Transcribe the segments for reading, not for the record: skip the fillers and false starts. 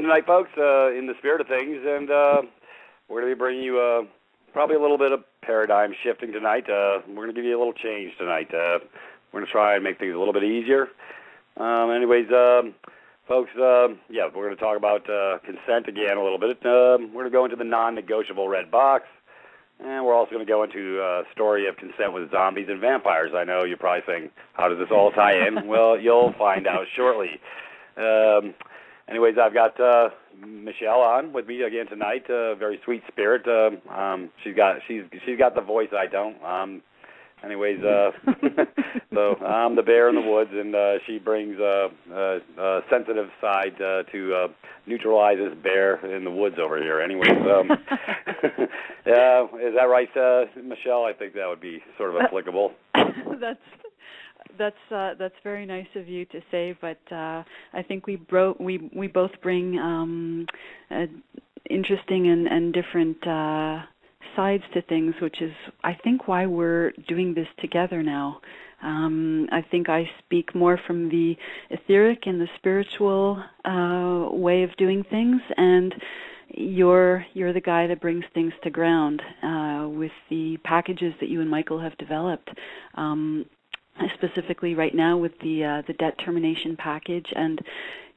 welcome tonight, folks, in the spirit of things, and we're going to be bringing you probably a little bit of paradigm shifting tonight. We're going to give you a little change tonight. We're going to try and make things a little bit easier. Folks, yeah, we're going to talk about consent again a little bit. We're going to go into the non-negotiable red box, and we're also going to go into a story of consent with zombies and vampires. I know you're probably saying, how does this all tie in? Well, you'll find out shortly. I've got Michelle on with me again tonight. Very sweet spirit. She's got the voice I don't. So I'm the bear in the woods, and she brings a sensitive side to neutralize this bear in the woods over here. Yeah, is that right, Michelle? I think that would be sort of applicable. That's very nice of you to say, but I think we both bring interesting and different sides to things, which is, I think, why we're doing this together now. I think I speak more from the etheric and the spiritual way of doing things, and you're the guy that brings things to ground with the packages that you and Michael have developed. Specifically right now with the debt termination package, and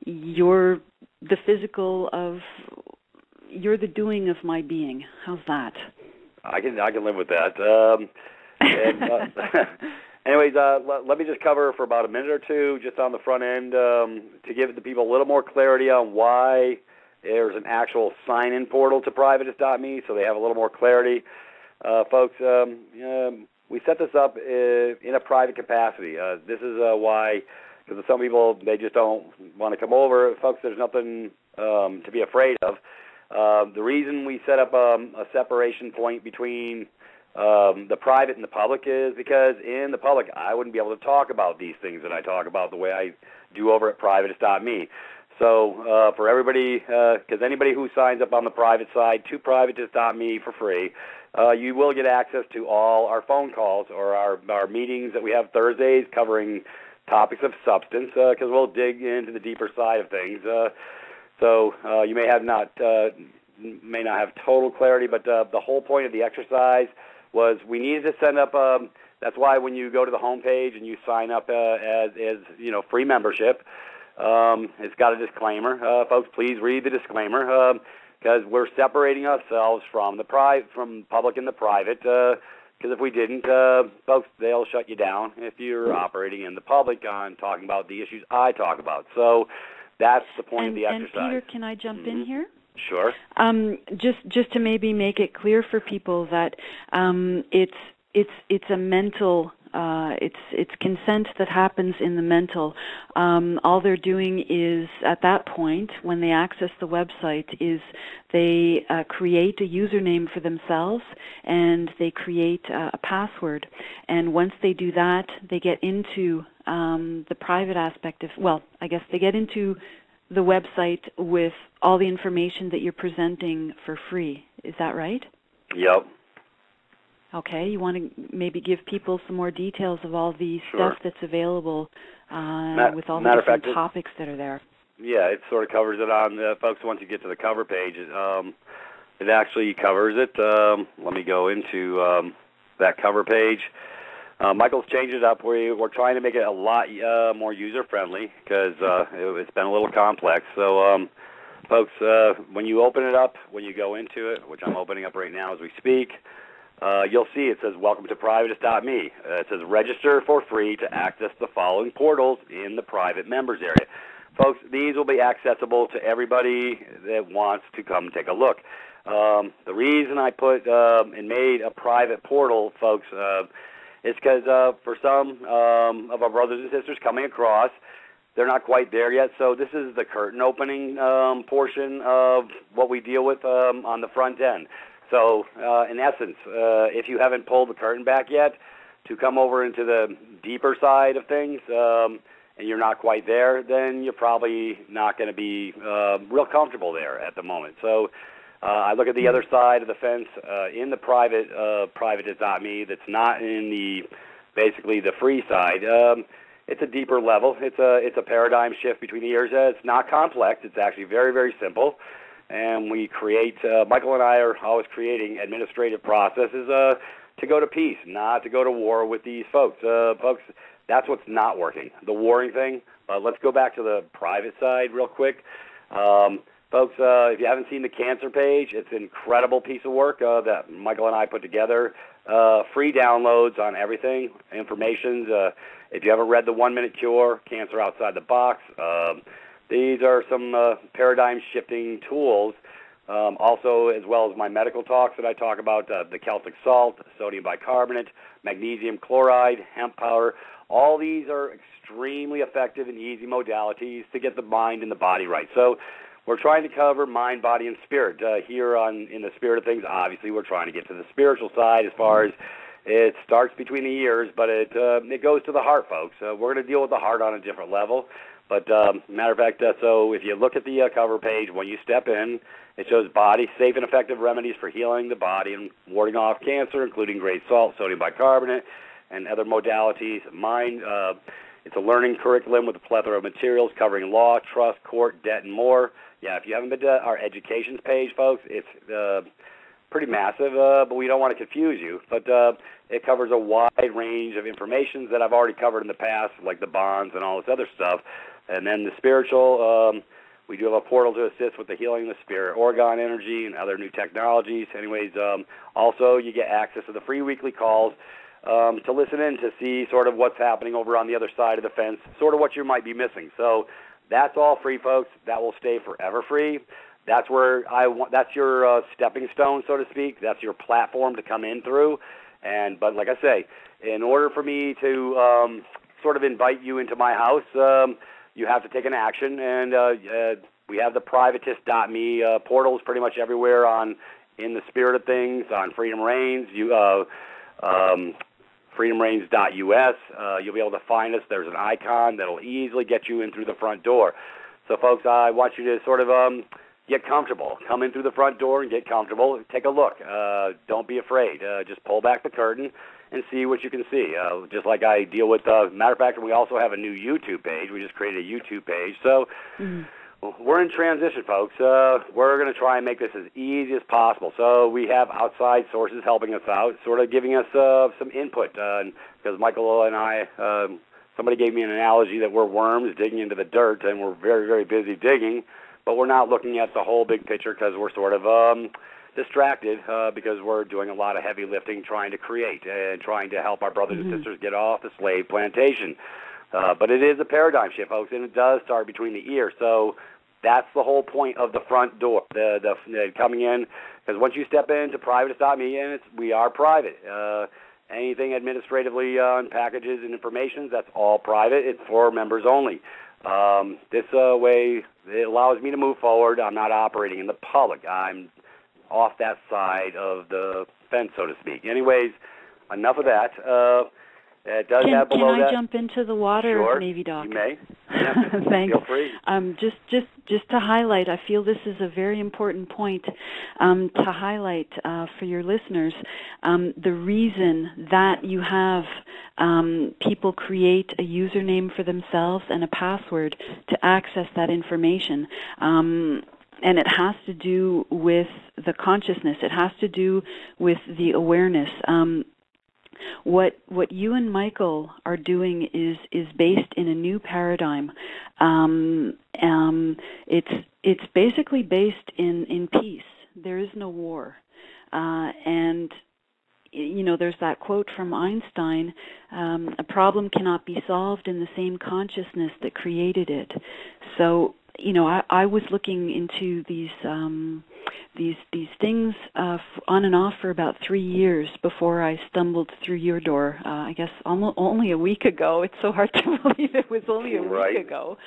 you're the physical of, you're the doing of my being. How's that? I can live with that. Let me just cover for about a minute or two, just on the front end, to give the people a little more clarity on why there's an actual sign-in portal to privatist.me, so they have a little more clarity. Folks, we set this up in a private capacity. This is why, because some people, they just don't want to come over. Folks, there's nothing to be afraid of. The reason we set up a separation point between the private and the public is because in the public, I wouldn't be able to talk about these things that I talk about the way I do over at privatist.me. So for everybody, because anybody who signs up on the private side to privatist.me for free, you will get access to all our phone calls or our meetings that we have Thursdays covering topics of substance, because we'll dig into the deeper side of things. So you may not have total clarity, but the whole point of the exercise was we needed to send up. That's why when you go to the homepage and you sign up as free membership, it's got a disclaimer. Folks, please read the disclaimer. Because we're separating ourselves from public and the private. Because if we didn't, folks, they'll shut you down if you're operating in the public on talking about the issues I talk about. So that's the point of the exercise. And Peter, can I jump in here? Sure. Just to maybe make it clear for people that it's a mental. It's consent that happens in the mental. All they're doing is, at that point, when they access the website, is they create a username for themselves and they create a password. And once they do that, they get into the private aspect of, they get into the website with all the information that you're presenting for free. Is that right? Yep. Okay, you want to maybe give people some more details of all the stuff that's available with all the different topics that are there. Yeah, it sort of covers it on, folks, once you get to the cover page, it actually covers it. Let me go into that cover page. Michael's changed it up. We're trying to make it a lot more user-friendly because it's been a little complex. So, folks, when you open it up, when you go into it, which I'm opening up right now as we speak, you'll see it says, welcome to privatist.me. It says, register for free to access the following portals in the private members area. Folks, these will be accessible to everybody that wants to come take a look. The reason I put and made a private portal, folks, is because for some of our brothers and sisters coming across, they're not quite there yet. So this is the curtain opening portion of what we deal with on the front end. So, in essence, if you haven't pulled the curtain back yet to come over into the deeper side of things and you're not quite there, then you're probably not going to be real comfortable there at the moment. So I look at the other side of the fence in the private.me that's not in basically the free side. it's a deeper level. It's a paradigm shift between the years. It's not complex. It's actually very, very simple. And we create, Michael and I are always creating administrative processes to go to peace, not to go to war with these folks. Folks, that's what's not working, the warring thing. Let's go back to the private side real quick. Folks, if you haven't seen the cancer page, it's an incredible piece of work that Michael and I put together. Free downloads on everything, information. If you haven't read The 1 Minute Cure, Cancer Outside the Box, these are some paradigm-shifting tools. Also, as well as my medical talks that I talk about, the Celtic salt, sodium bicarbonate, magnesium chloride, hemp powder. All these are extremely effective and easy modalities to get the mind and the body right. So we're trying to cover mind, body, and spirit. Here in the spirit of things, obviously, we're trying to get to the spiritual side as far as it starts between the ears, but it goes to the heart, folks. We're going to deal with the heart on a different level. But matter of fact, so if you look at the cover page, when you step in, it shows body safe and effective remedies for healing the body and warding off cancer, including great salt, sodium bicarbonate, and other modalities. Mind, it's a learning curriculum with a plethora of materials covering law, trust, court, debt, and more. Yeah, if you haven't been to our educations page, folks, it's pretty massive, but we don't want to confuse you. But it covers a wide range of information that I've already covered in the past, like the bonds and all this other stuff. And then the spiritual, we do have a portal to assist with the healing of the spirit, orgone energy, and other new technologies. Anyways, also you get access to the free weekly calls to listen in to see sort of what's happening over on the other side of the fence, sort of what you might be missing. So that's all free, folks. That will stay forever free. That's where that's your stepping stone, so to speak. That's your platform to come in through. But like I say, in order for me to sort of invite you into my house, you have to take an action. And we have the privatist.me portals pretty much everywhere in the spirit of things, on Freedom Reigns, freedomreigns.us. You'll be able to find us. There's an icon that'll easily get you in through the front door. So, folks, I want you to sort of get comfortable. Come in through the front door and get comfortable. Take a look. Don't be afraid. Just pull back the curtain and see what you can see. Just like I deal with, matter of fact, we also have a new YouTube page. We just created a YouTube page. So we're in transition, folks. We're going to try and make this as easy as possible. So we have outside sources helping us out, sort of giving us some input. Because Michael and I, somebody gave me an analogy that we're worms digging into the dirt, and we're very, very busy digging. But we're not looking at the whole big picture because we're sort of distracted because we're doing a lot of heavy lifting trying to create and trying to help our brothers and sisters get off the slave plantation. But it is a paradigm shift, folks, and it does start between the ears. So that's the whole point of the front door, the coming in, because once you step into privatist.me, and we are private. Anything administratively on packages and information, that's all private. It's for members only. This way, it allows me to move forward. I'm not operating in the public. I'm off that side of the fence, so to speak. Anyways, enough of that. It does have below that. Can I jump into the water, Sure, Navy Doc? You may. Thanks. Feel free. Just to highlight, I feel this is a very important point to highlight for your listeners. The reason that you have people create a username for themselves and a password to access that information. And it has to do with the consciousness. It has to do with the awareness. What you and Michael are doing is based in a new paradigm. It's basically based in peace. There is no war. And you know, there's that quote from Einstein, a problem cannot be solved in the same consciousness that created it. So, you know, I was looking into these things on and off for about 3 years before I stumbled through your door. I guess only a week ago. It's so hard to believe it was only a week ago.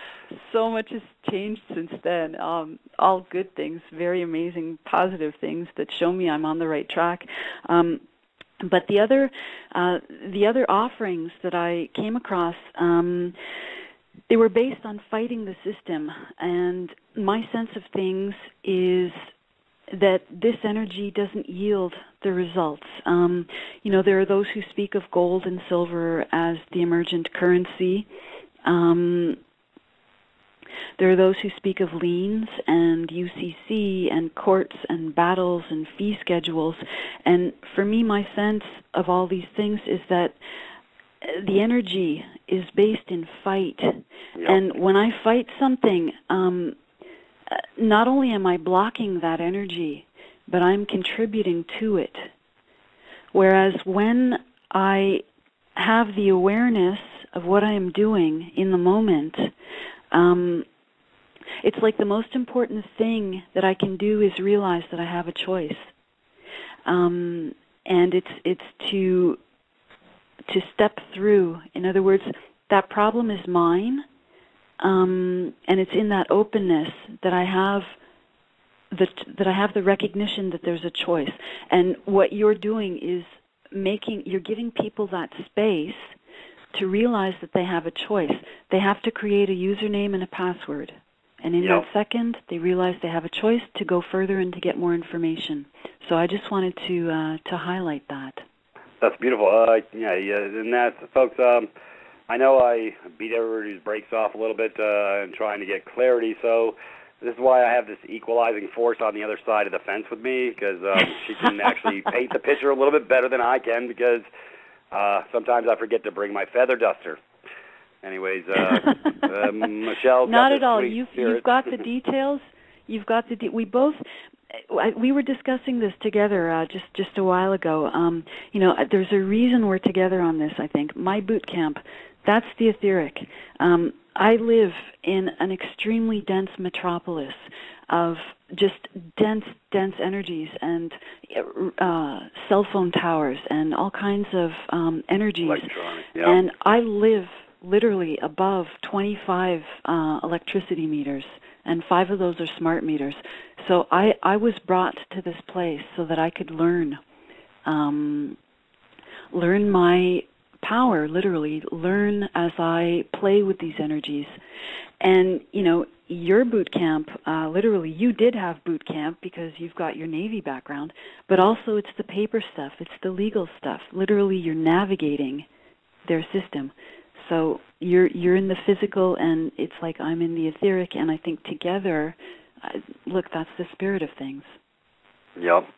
So much has changed since then. All good things, very amazing, positive things that show me I'm on the right track. But the other offerings that I came across, they were based on fighting the system, and my sense of things is that this energy doesn't yield the results. There are those who speak of gold and silver as the emergent currency. There are those who speak of liens and UCC and courts and battles and fee schedules. And for me, my sense of all these things is that the energy is based in fight. Yep. And when I fight something, not only am I blocking that energy, but I'm contributing to it. Whereas when I have the awareness of what I am doing in the moment, it's like the most important thing that I can do is realize that I have a choice. And it's to step through. In other words, that problem is mine, and it's in that openness that I have the recognition that there's a choice. And what you're doing is you're giving people that space to realize that they have a choice. They have to create a username and a password. And in that second, they realize they have a choice to go further and to get more information. So I just wanted to highlight that. That's beautiful. And that's, folks, I know I beat everybody's brakes off a little bit in trying to get clarity, so this is why I have this equalizing force on the other side of the fence with me, because she can actually paint the picture a little bit better than I can, because sometimes I forget to bring my feather duster. Anyways, Michelle. Not at all. You've got the details. You've got we were discussing this together just a while ago. There's a reason we're together on this, I think. My boot camp, that's the etheric. I live in an extremely dense metropolis of just dense energies and cell phone towers and all kinds of energies. Yeah. And I live literally above 25 electricity meters, and 5 of those are smart meters. So I was brought to this place so that I could learn my power, literally, learn as I play with these energies. And, your boot camp, literally, you did have boot camp because you've got your Navy background, but also it's the paper stuff, it's the legal stuff. Literally, you're navigating their system. So you're in the physical, and it's like I'm in the etheric, and I think together, look, that's the spirit of things. Yep.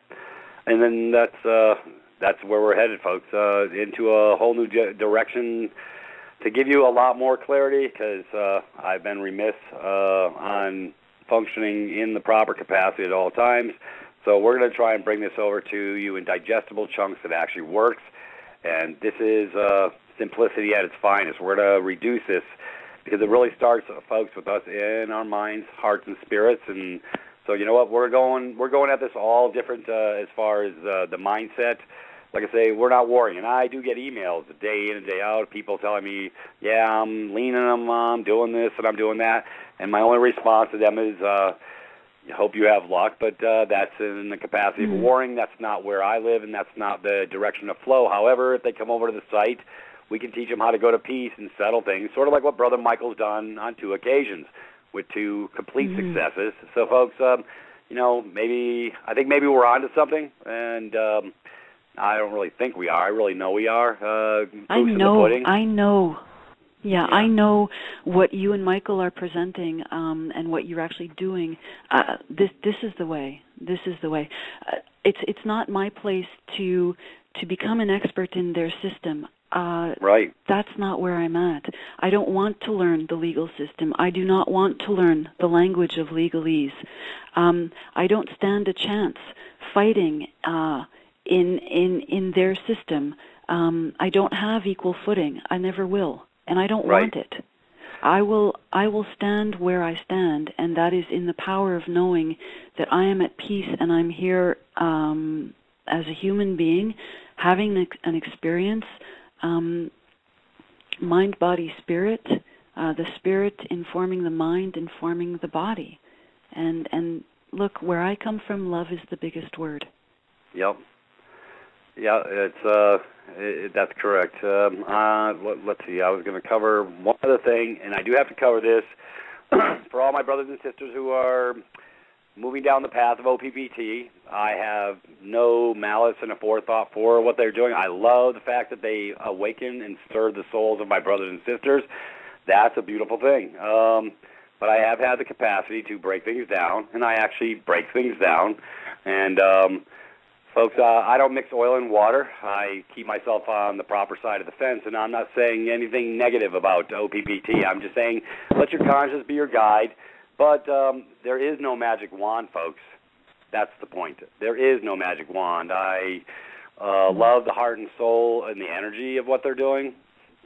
And then that's where we're headed, folks, into a whole new direction to give you a lot more clarity, because I've been remiss on functioning in the proper capacity at all times. So we're going to try and bring this over to you in digestible chunks that actually works. And this is simplicity at its finest. We're going to reduce this because it really starts, folks, with us in our minds, hearts, and spirits. And so you know what? We're going at this all different as far as the mindset. Like I say, we're not warring. And I do get emails day in and day out, people telling me, yeah, I'm leaning, I'm doing this and I'm doing that. And my only response to them is, I hope you have luck, but that's in the capacity of warring. That's not where I live, and that's not the direction of flow. However, if they come over to the site, we can teach them how to go to peace and settle things, sort of like what Brother Michael's done on 2 occasions with 2 complete successes. So, folks, I think maybe we're onto something, and I don't really think we are. I really know we are. I know. Yeah, I know what you and Michael are presenting and what you're actually doing. This is the way. This is the way. It's not my place to become an expert in their system. Right. That's not where I'm at. I don't want to learn the legal system. I do not want to learn the language of legalese. I don't stand a chance fighting in their system. I don't have equal footing. I never will. And I don't want it. I will stand where I stand, and that is in the power of knowing that I am at peace and I'm here as a human being, having an experience, mind, body, spirit, the spirit informing the mind, informing the body. And look, where I come from, love is the biggest word. Yep. Yeah, that's correct. Let's see. I was going to cover one other thing, and I do have to cover this for all my brothers and sisters who are moving down the path of OPPT. I have no malice and a forethought for what they're doing. I love the fact that they awaken and stir the souls of my brothers and sisters. That's a beautiful thing. But I have had the capacity to break things down, and I actually break things down. And folks, I don't mix oil and water. I keep myself on the proper side of the fence, and I'm not saying anything negative about OPPT. I'm just saying let your conscience be your guide. But there is no magic wand, folks. That's the point. There is no magic wand. I love the heart and soul and the energy of what they're doing.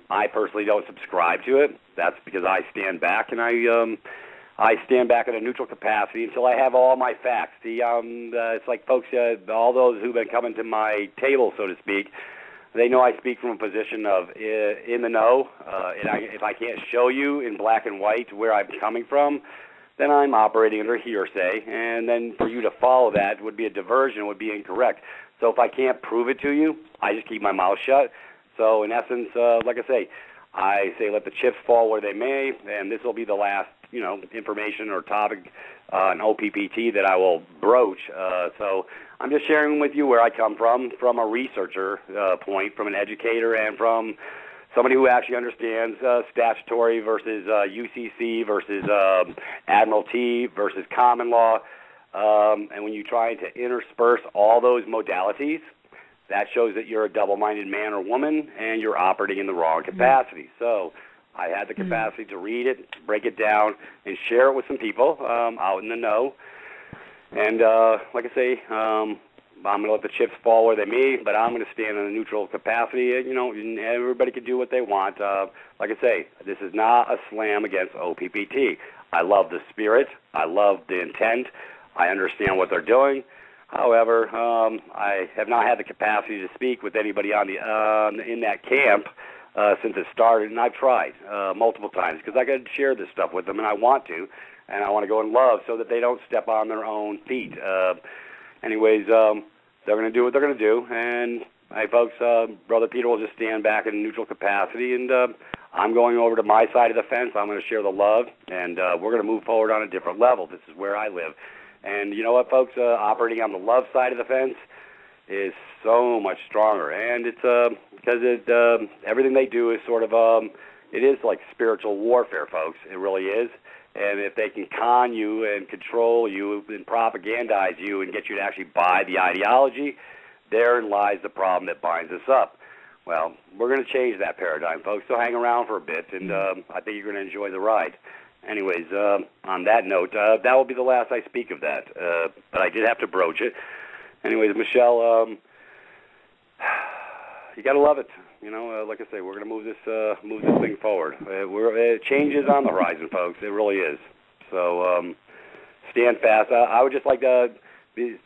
I personally don't subscribe to it. That's because I stand back, and I stand back in a neutral capacity until I have all my facts. See, it's like folks, all those who've been coming to my table, so to speak, they know I speak from a position of in the know. And if I can't show you in black and white where I'm coming from, then I'm operating under hearsay. And then for you to follow that would be a diversion, would be incorrect. So if I can't prove it to you, I just keep my mouth shut. So in essence, like I say let the chips fall where they may, and this will be the last, information or topic on OPPT that I will broach. So I'm just sharing with you where I come from a researcher point, from an educator, and from somebody who actually understands statutory versus UCC versus Admiralty versus common law. And when you try to intersperse all those modalities, that shows that you're a double-minded man or woman, and you're operating in the wrong capacity. So I had the capacity to read it, break it down, and share it with some people out in the know. And like I say, I'm going to let the chips fall where they may, but I'm going to stand in a neutral capacity. And everybody can do what they want. Like I say, this is not a slam against OPPT. I love the spirit. I love the intent. I understand what they're doing. However, I have not had the capacity to speak with anybody in that camp since it started, and I've tried multiple times because I got to share this stuff with them, and I want to, and I want to go in love so that they don't step on their own feet. Anyways, they're going to do what they're going to do, and hey, folks, Brother Peter will just stand back in a neutral capacity, and I'm going over to my side of the fence. I'm going to share the love, and we're going to move forward on a different level. This is where I live. And you know what, folks? Operating on the love side of the fence is so much stronger, and it's because everything they do is sort of it is like spiritual warfare, folks. It really is. And if they can con you and control you and propagandize you and get you to actually buy the ideology, therein lies the problem that binds us up. Well, we're going to change that paradigm, folks. So hang around for a bit, and I think you're going to enjoy the ride. Anyways, on that note, that will be the last I speak of that. But I did have to broach it. Anyways, Michelle, you got to love it. Like I say, we're going to move this thing forward. Change is on the horizon, folks. It really is. So stand fast. I would just like to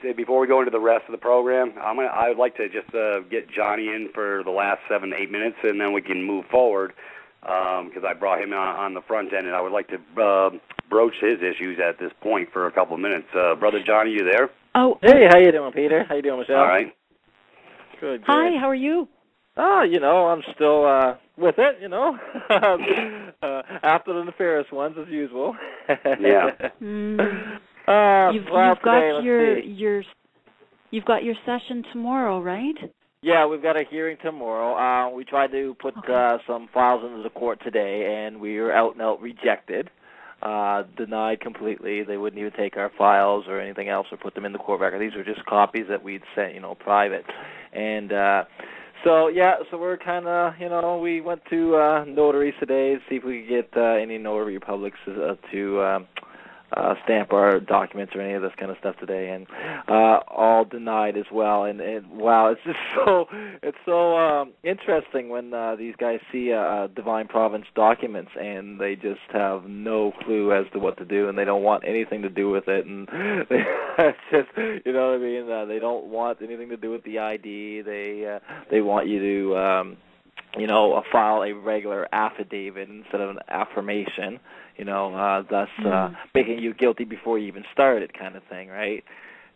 say before we go into the rest of the program, I would like to just get Johnny in for the last 7 to 8 minutes, and then we can move forward. Because I brought him on the front end, and I would like to broach his issues at this point for a couple of minutes. Brother Johnny, you there? Oh, hey, how you doing, Peter? How you doing, Michelle? All right. Good. Hi, how are you? Oh, I'm still with it, after the nefarious ones, as usual. Yeah. You've got your session tomorrow, right? Yeah, we've got a hearing tomorrow. We tried to put some files into the court today, and we were out and out rejected, denied completely. They wouldn't even take our files or anything else or put them in the court record. These were just copies that we'd sent, private. And so we're kind of, we went to notaries today to see if we could get any notary publics to stamp our documents or any of this kind of stuff today, and all denied as well. And wow, it's just so interesting when these guys see Divine Providence documents and they just have no clue as to what to do, and they don't want anything to do with it, and it's just, you know what I mean? They don't want anything to do with the ID. They want you to file a regular affidavit instead of an affirmation, thus making you guilty before you even started, kind of thing, right?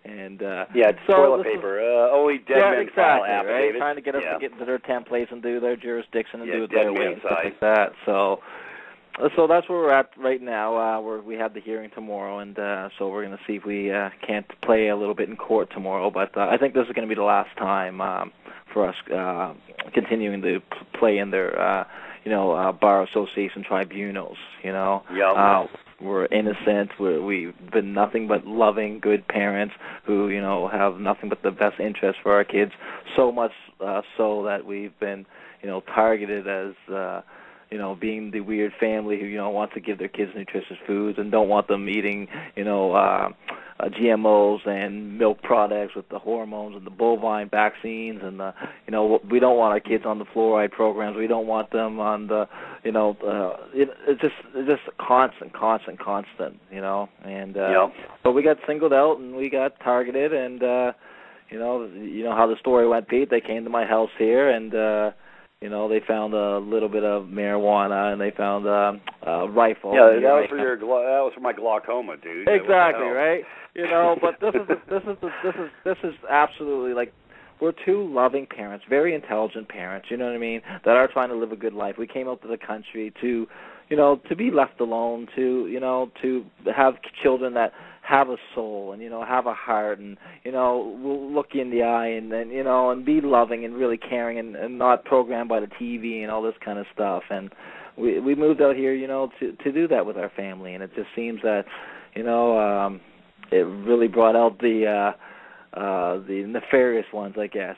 And it's toilet paper. Only dead men file affidavits. Right? Trying to get us to get into their templates and do their jurisdiction and do it dead their way man and stuff side. like that. So, So that's where we're at right now. We have the hearing tomorrow, and so we're going to see if we can't play a little bit in court tomorrow. But I think this is going to be the last time for us continuing to play in their, bar association tribunals. Yep. We're innocent. We've been nothing but loving, good parents who, have nothing but the best interest for our kids. So much so that we've been, targeted as, being the weird family who, wants to give their kids nutritious foods and don't want them eating, GMOs and milk products with the hormones and the bovine vaccines and the, we don't want our kids on the fluoride programs. We don't want them on the, it's just constant, and but we got singled out and we got targeted and, you know how the story went, Pete. They came to my house here and, they found a little bit of marijuana and they found a rifle. Yeah, that was for my glaucoma, dude. Exactly, right? But this is absolutely like we're two loving parents, very intelligent parents, you know what I mean, that are trying to live a good life. We came out to the country to, to be left alone, to have children that have a soul and, have a heart and, will look you in the eye and be loving and really caring and not programmed by the TV and all this kind of stuff. And we moved out here, to do that with our family. And it just seems that, it really brought out the nefarious ones, I guess.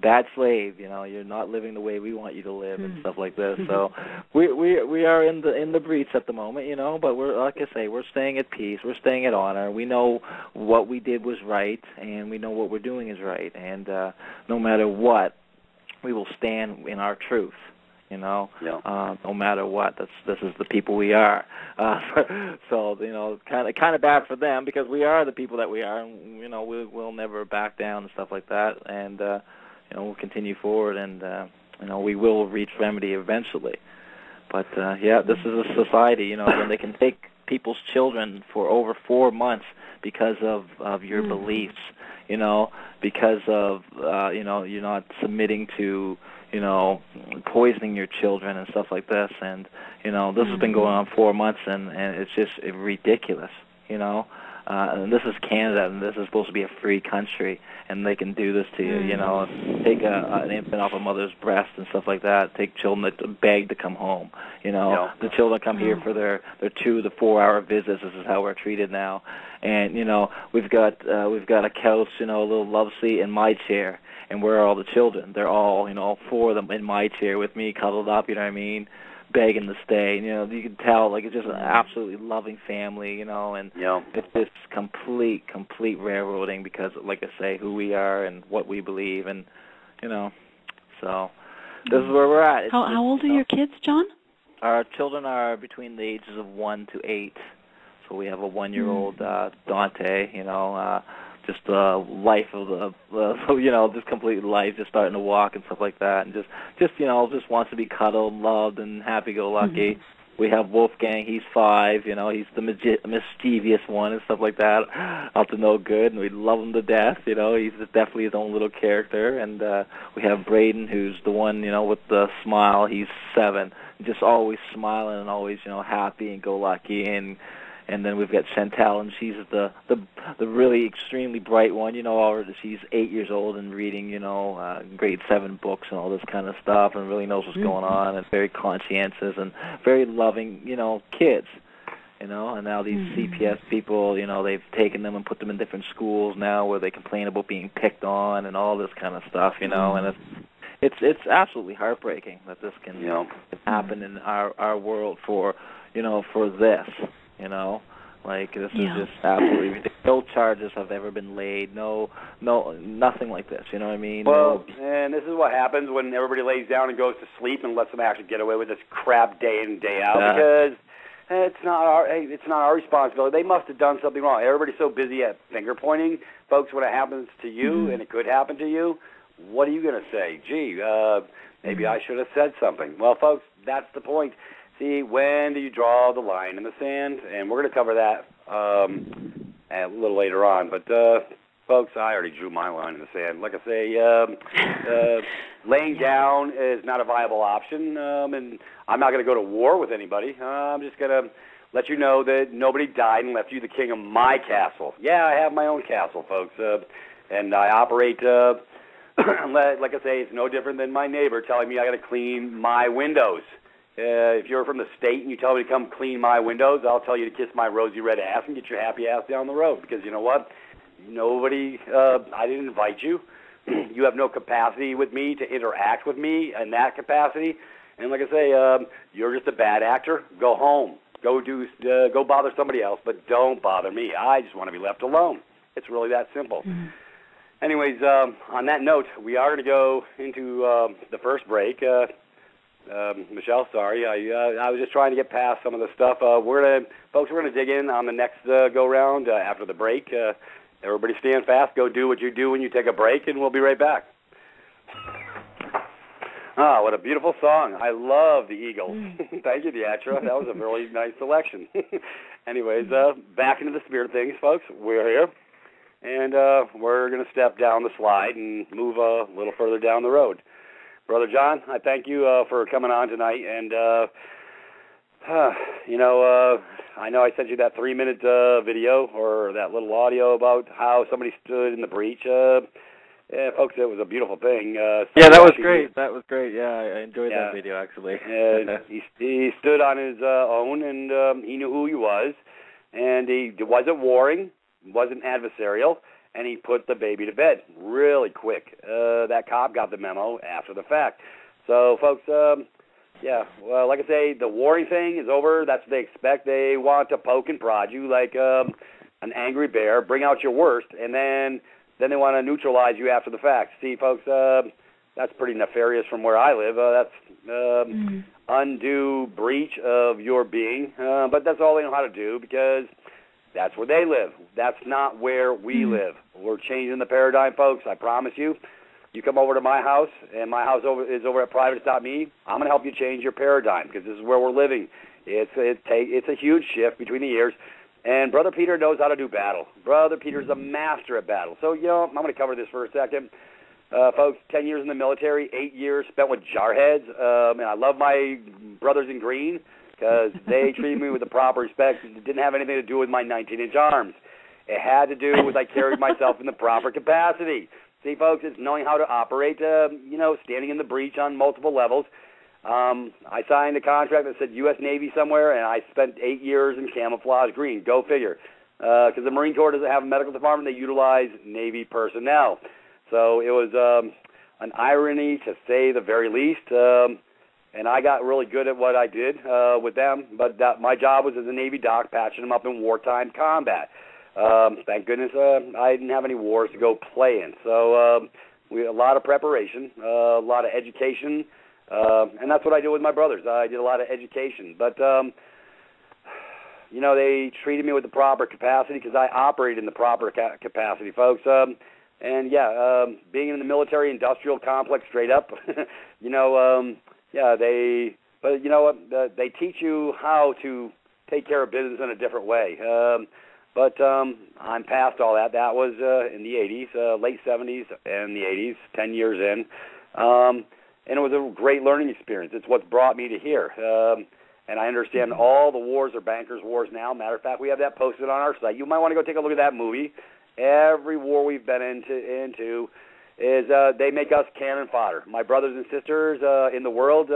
Bad slave. You're not living the way we want you to live and stuff like this. So we are in the breach at the moment, But we're, like I say, we're staying at peace. We're staying at honor. We know what we did was right, and we know what we're doing is right. And no matter what, we will stand in our truth. No matter what, this is the people we are. So kind of bad for them because we are the people that we are, and we'll never back down and stuff like that, and we'll continue forward, and we will reach remedy eventually. But this is a society, when they can take people's children for over 4 months because of your beliefs, because of you're not submitting to poisoning your children and stuff like this. And, this has been going on 4 months, and it's just ridiculous, and this is Canada, and this is supposed to be a free country, and they can do this to you, take an infant off a mother's breast and stuff like that, take children that beg to come home, The children come here for their 2 to 4 hour visits. This is how we're treated now. And, we've got a couch, a little love seat in my chair. And where are all the children? They're all, 4 of them in my chair with me cuddled up, you know what I mean, begging to stay. You can tell, like, it's just an absolutely loving family, and it's just complete railroading because, like I say, who we are and what we believe, and, so this is where we're at. How old are your kids, John? Our children are between the ages of 1 to 8. So we have a 1-year-old, Dante, just the life of just complete life, just starting to walk and stuff like that, and just wants to be cuddled, loved, and happy-go-lucky. We have Wolfgang. He's 5. He's the mischievous one and stuff like that, up to no good, and we love him to death. He's definitely his own little character. And we have Braden, who's the one, with the smile. He's 7, just always smiling and always, happy and go lucky. And then we've got Chantal, and she's the really extremely bright one. She's 8 years old and reading, grade 7 books and all this kind of stuff, and really knows what's going on, and very conscientious and very loving, kids. And now these CPS people, they've taken them and put them in different schools now where they complain about being picked on and all this kind of stuff, and it's absolutely heartbreaking that this can happen in our world for this. Like this is just absolutely ridiculous. No charges have ever been laid. No, nothing like this. You know what I mean? Well, and this is what happens when everybody lays down and goes to sleep and lets them actually get away with this crap day in and day out because it's not our responsibility. They must have done something wrong. Everybody's so busy at finger pointing, folks. When it happens to you, and it could happen to you, what are you going to say? Gee, maybe I should have said something. Well, folks, that's the point. See, when do you draw the line in the sand? And we're going to cover that a little later on. But folks, I already drew my line in the sand. Like I say, laying down is not a viable option, and I'm not going to go to war with anybody. I'm just going to let you know that nobody died and left you the king of my castle. Yeah, I have my own castle, folks, and I operate, like I say, it's no different than my neighbor telling me I got to clean my windows. If you're from the state and you tell me to come clean my windows, I'll tell you to kiss my rosy red ass and get your happy ass down the road. Because you know what? I didn't invite you. You have no capacity with me to interact with me in that capacity. And like I say, you're just a bad actor. Go home. Go bother somebody else, but don't bother me. I just want to be left alone. It's really that simple. Mm-hmm. Anyways, on that note, we are going to go into the first break. Michelle, sorry, I was just trying to get past some of the stuff. We're gonna dig in on the next go round after the break. Everybody stand fast. Go do what you do when you take a break, and we'll be right back. Ah, what a beautiful song. I love the Eagles. Thank you, Deatra. That was a really nice selection. Anyways, back into the spirit of things, folks. We're here, and we're going to step down the slide and move a little further down the road. Brother John, I thank you for coming on tonight, and, I know I sent you that 3-minute video or that little audio about how somebody stood in the breach. Yeah, folks, it was a beautiful thing. Yeah, that was great. That was great. Yeah, I enjoyed that video, actually. He stood on his own, and he knew who he was, and he wasn't warring, wasn't adversarial, and he put the baby to bed really quick. That cop got the memo after the fact. So, folks, well, like I say, the warring thing is over. That's what they expect. They want to poke and prod you like an angry bear, bring out your worst, and then they want to neutralize you after the fact. See, folks, that's pretty nefarious from where I live. That's undue breach of your being. But that's all they know how to do because that's where they live. That's not where we live. We're changing the paradigm, folks, I promise you. You come over to my house, and my house is over at privates.me. I'm going to help you change your paradigm because this is where we're living. It's a huge shift between the years. And Brother Peter knows how to do battle. Brother Peter's a master at battle. So, I'm going to cover this for a second. Folks, 10 years in the military, 8 years spent with jarheads. And I love my brothers in green because they treated me with the proper respect. It didn't have anything to do with my 19-inch arms. It had to do with I carried myself in the proper capacity. See, folks, it's knowing how to operate, standing in the breach on multiple levels. I signed a contract that said U.S. Navy somewhere, and I spent 8 years in camouflage green. Go figure. Because the Marine Corps doesn't have a medical department. They utilize Navy personnel. So it was an irony, to say the very least. And I got really good at what I did with them. But my job was as a Navy doc, patching them up in wartime combat. Thank goodness I didn't have any wars to go play in. So we had a lot of preparation, a lot of education. And that's what I did with my brothers. I did a lot of education. But, they treated me with the proper capacity because I operated in the proper capacity, folks. Being in the military-industrial complex straight up, but you know what? They teach you how to take care of business in a different way. But I'm past all that. That was in the 80s, late 70s and the 80s, 10 years in. And it was a great learning experience. It's what's brought me to here. And I understand all the wars are bankers' wars now. Matter of fact, we have that posted on our site. You might want to go take a look at that movie. Every war we've been into is they make us cannon fodder. My brothers and sisters in the world,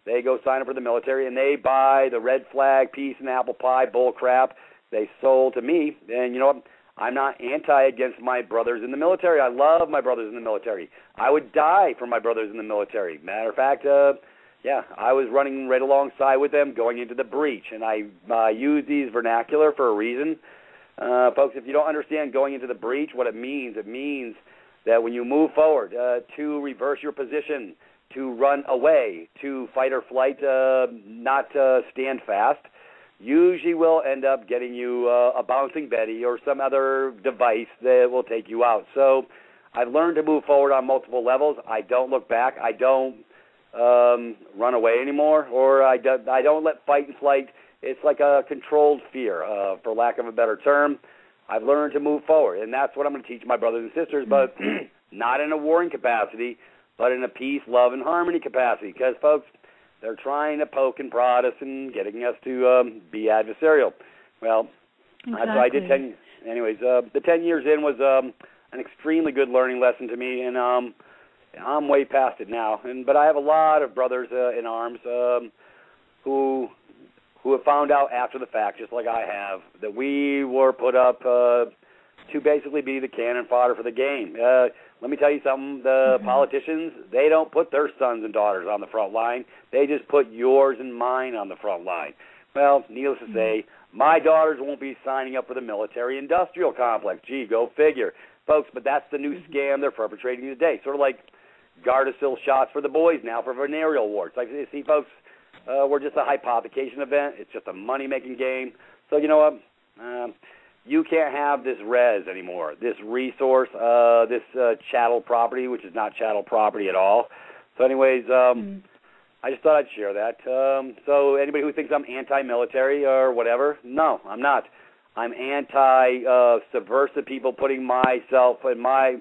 they go sign up for the military, and they buy the red flag, peace and apple pie bull crap they sold to me. And you know what? I'm not against my brothers in the military. I love my brothers in the military. I would die for my brothers in the military. Matter of fact, I was running right alongside with them going into the breach, and I use these vernacular for a reason. Folks, if you don't understand going into the breach, what it means that when you move forward to reverse your position, to run away, to fight or flight, not stand fast, usually will end up getting you a bouncing Betty or some other device that will take you out. So I've learned to move forward on multiple levels. I don't look back. I don't run away anymore, or I don't let fight and flight. It's like a controlled fear, for lack of a better term. I've learned to move forward, and that's what I'm going to teach my brothers and sisters, but not in a warring capacity, but in a peace, love, and harmony capacity, because, folks, they're trying to poke and prod us and getting us to be adversarial. Well, exactly. so I did 10. Anyways, the 10 years in was an extremely good learning lesson to me, and I'm way past it now. But I have a lot of brothers in arms who have found out after the fact, just like I have, that we were put up to basically be the cannon fodder for the game. Let me tell you something. The politicians, they don't put their sons and daughters on the front line. They just put yours and mine on the front line. Well, needless to say, my daughters won't be signing up for the military-industrial complex. Gee, go figure. Folks, but that's the new scam they're perpetrating today. Sort of like Gardasil shots for the boys now for venereal warts. Like, you see, folks, we're just a hypothecation event. It's just a money-making game. So you know what? You can't have this res anymore, this resource, this chattel property, which is not chattel property at all. So anyways, I just thought I'd share that. So anybody who thinks I'm anti-military or whatever, no, I'm not. I'm anti-subversive people putting myself and my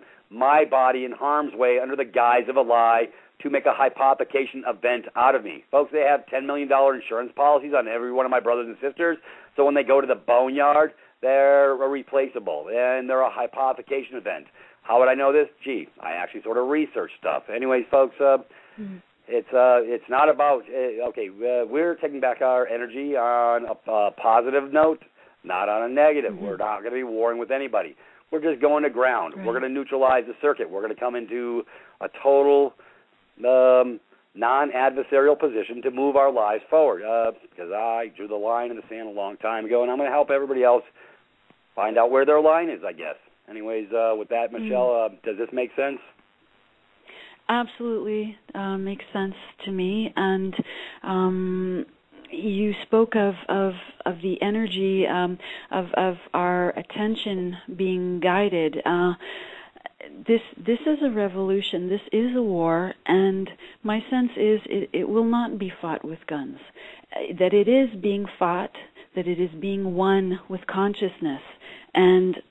body in harm's way under the guise of a lie to make a hypothecation event out of me. Folks, they have $10 million insurance policies on every one of my brothers and sisters, so when they go to the boneyard, they're replaceable, and they're a hypothecation event. How would I know this? Gee, I actually sort of research stuff. Anyways, folks, it's not about, we're taking back our energy on a positive note, not on a negative. We're not going to be warring with anybody. We're just going to ground. Right. We're going to neutralize the circuit. We're going to come into a total non-adversarial position to move our lives forward, because I drew the line in the sand a long time ago, and I'm going to help everybody else find out where their line is, I guess. Anyways, with that, Michelle, does this make sense? Absolutely makes sense to me. And you spoke of the energy of our attention being guided. This is a revolution. This is a war, and my sense is it will not be fought with guns. That it is being fought, that it is being won with consciousness. And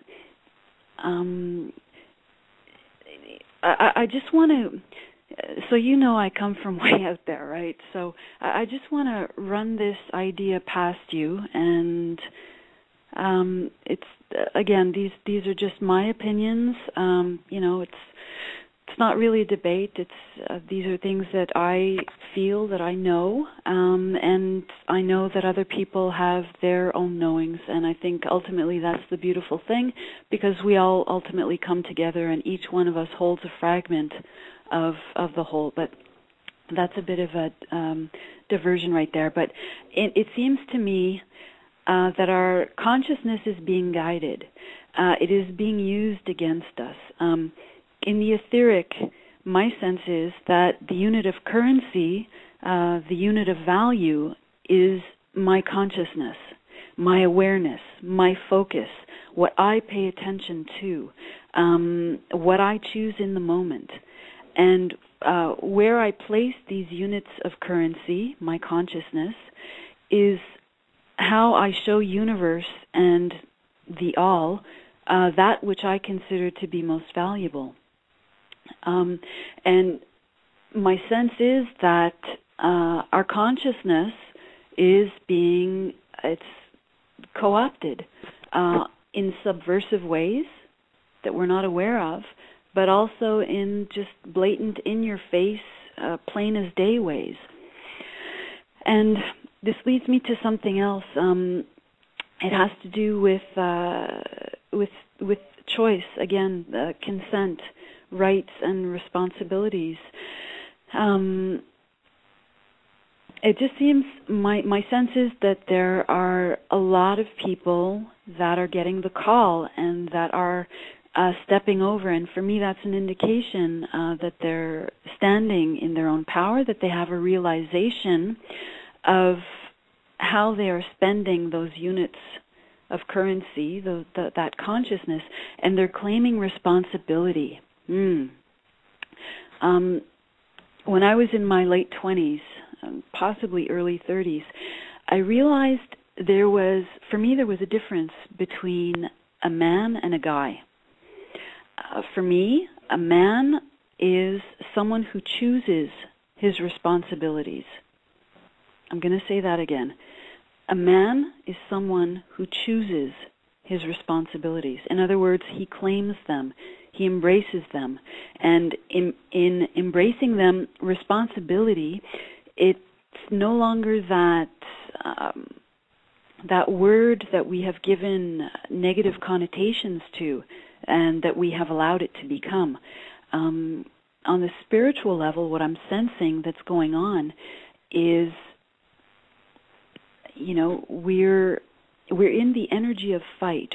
I just want to, so you know I come from way out there, right? So I just want to run this idea past you, and it's again, these are just my opinions. It's not really a debate. These are things that I feel, that I know, and I know that other people have their own knowings, and I think ultimately that's the beautiful thing, because we all ultimately come together, and each one of us holds a fragment of the whole. But that's a bit of a diversion right there. But it seems to me that our consciousness is being guided. It is being used against us. In the etheric, my sense is that the unit of currency, the unit of value, is my consciousness, my awareness, my focus, what I pay attention to, what I choose in the moment. And where I place these units of currency, my consciousness, is how I show universe and the all that which I consider to be most valuable. And my sense is that our consciousness is it's co-opted in subversive ways that we're not aware of, but also in just blatant, in-your-face, plain-as-day ways. And this leads me to something else. It has to do with choice, again, consent, rights and responsibilities. It just seems, my sense is that there are a lot of people that are getting the call and that are stepping over, and for me that's an indication that they're standing in their own power, that they have a realization of how they are spending those units of currency, that consciousness, and they're claiming responsibility. When I was in my late 20s, possibly early 30s, I realized there was a difference between a man and a guy. For me, a man is someone who chooses his responsibilities. I'm going to say that again. A man is someone who chooses his responsibilities. In other words, he claims them, he embraces them. And in embracing them, responsibility, it's no longer that word that we have given negative connotations to and that we have allowed it to become. On the spiritual level, what I'm sensing that's going on is, we're in the energy of fight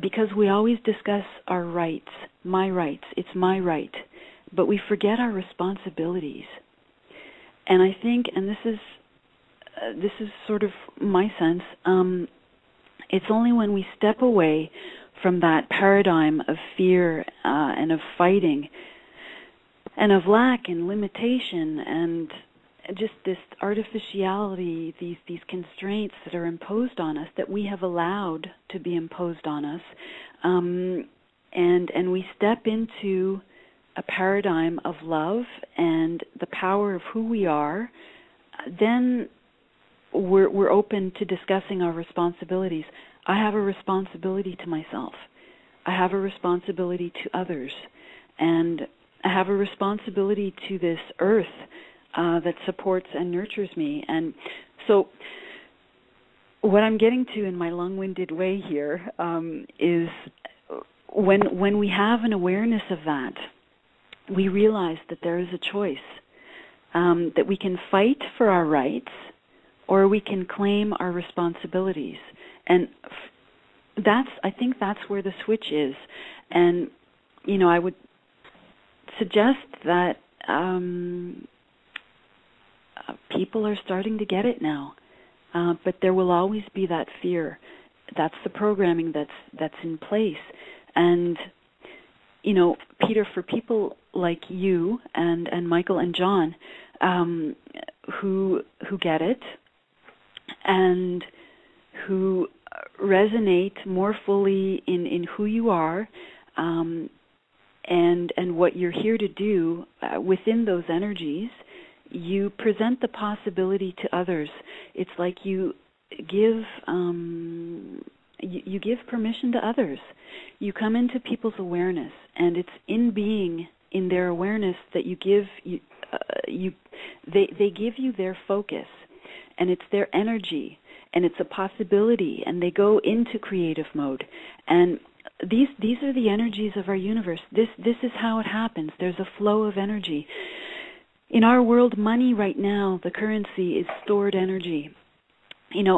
because we always discuss our rights, it's my right, but we forget our responsibilities. And I think, and this is sort of my sense, it's only when we step away from that paradigm of fear and of fighting and of lack and limitation and just this artificiality, these constraints that are imposed on us, that we have allowed to be imposed on us, and we step into a paradigm of love and the power of who we are, then we're open to discussing our responsibilities. I have a responsibility to myself. I have a responsibility to others. And I have a responsibility to this earth that supports and nurtures me. And so what I'm getting to in my long-winded way here is when we have an awareness of that, we realize that there is a choice, that we can fight for our rights or we can claim our responsibilities. And I think that's where the switch is. And, I would suggest that people are starting to get it now. But there will always be that fear. That's the programming that's in place. And, Peter, for people like you and Michael and John who get it and who resonate more fully in who you are and what you're here to do within those energies, you present the possibility to others. It's like you give you give permission to others. You come into people's awareness, and it's in being in their awareness that you give they give you their focus, and it's their energy, and it's a possibility, and they go into creative mode. And these are the energies of our universe. This is how it happens. There's a flow of energy. In our world, money right now, the currency is stored energy.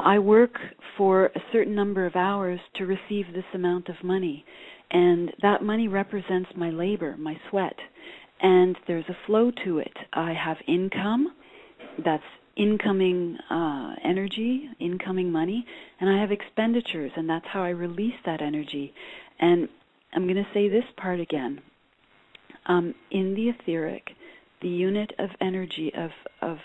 I work for a certain number of hours to receive this amount of money, and that money represents my labor, my sweat, and there's a flow to it. I have income, that's incoming energy, incoming money, and I have expenditures, and that's how I release that energy. And I'm going to say this part again. In the etheric, the unit of energy, of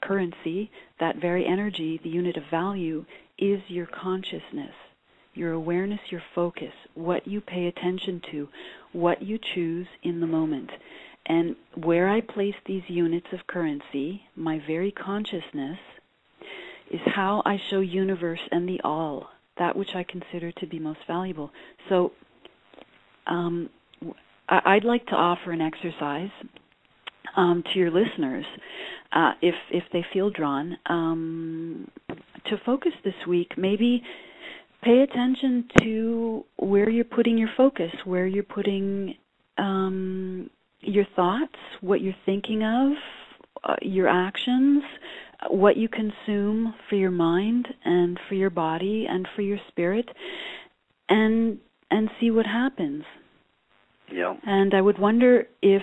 currency, that very energy, the unit of value, is your consciousness, your awareness, your focus, what you pay attention to, what you choose in the moment. And where I place these units of currency, my very consciousness, is how I show universe and the all, that which I consider to be most valuable. So I'd like to offer an exercise to your listeners, if they feel drawn, to focus this week. Maybe pay attention to where you're putting your focus, where you're putting your thoughts, what you're thinking of, your actions, what you consume for your mind and for your body and for your spirit, and see what happens. Yeah. And I would wonder if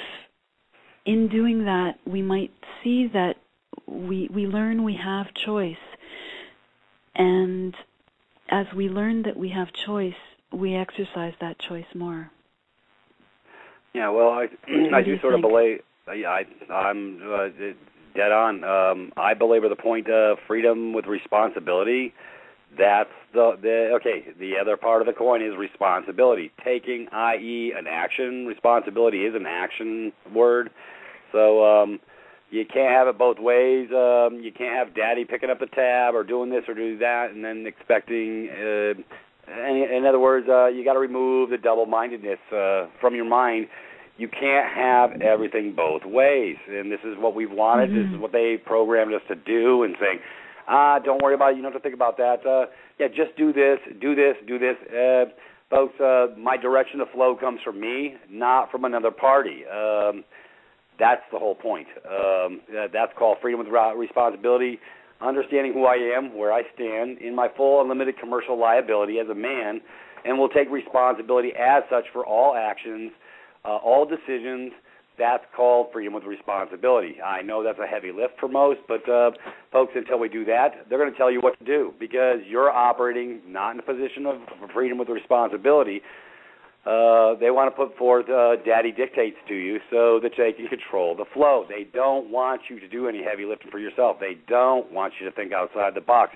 in doing that, we might see that we learn we have choice. And as we learn that we have choice, we exercise that choice more. Yeah, well, I do sort of belay. I'm dead on. I belabor the point of freedom with responsibility That's the other part of the coin is responsibility. Taking, i.e., an action. Responsibility is an action word. So you can't have it both ways. You can't have daddy picking up the tab or doing this or doing that and then expecting, in other words, you got to remove the double-mindedness from your mind. You can't have everything both ways. And this is what we've wanted. Mm-hmm. This is what they programmed us to do and saying, don't worry about it. You don't have to think about that. Just do this, do this, do this. Folks, my direction of flow comes from me, not from another party. That's the whole point. That's called freedom with responsibility, understanding who I am, where I stand, in my full unlimited commercial liability as a man, and will take responsibility as such for all actions, all decisions. That's called freedom with responsibility. I know that's a heavy lift for most, but folks, until we do that, they're going to tell you what to do because you're operating not in a position of freedom with responsibility. They want to put forth daddy dictates to you so that they can control the flow. They don't want you to do any heavy lifting for yourself. They don't want you to think outside the box.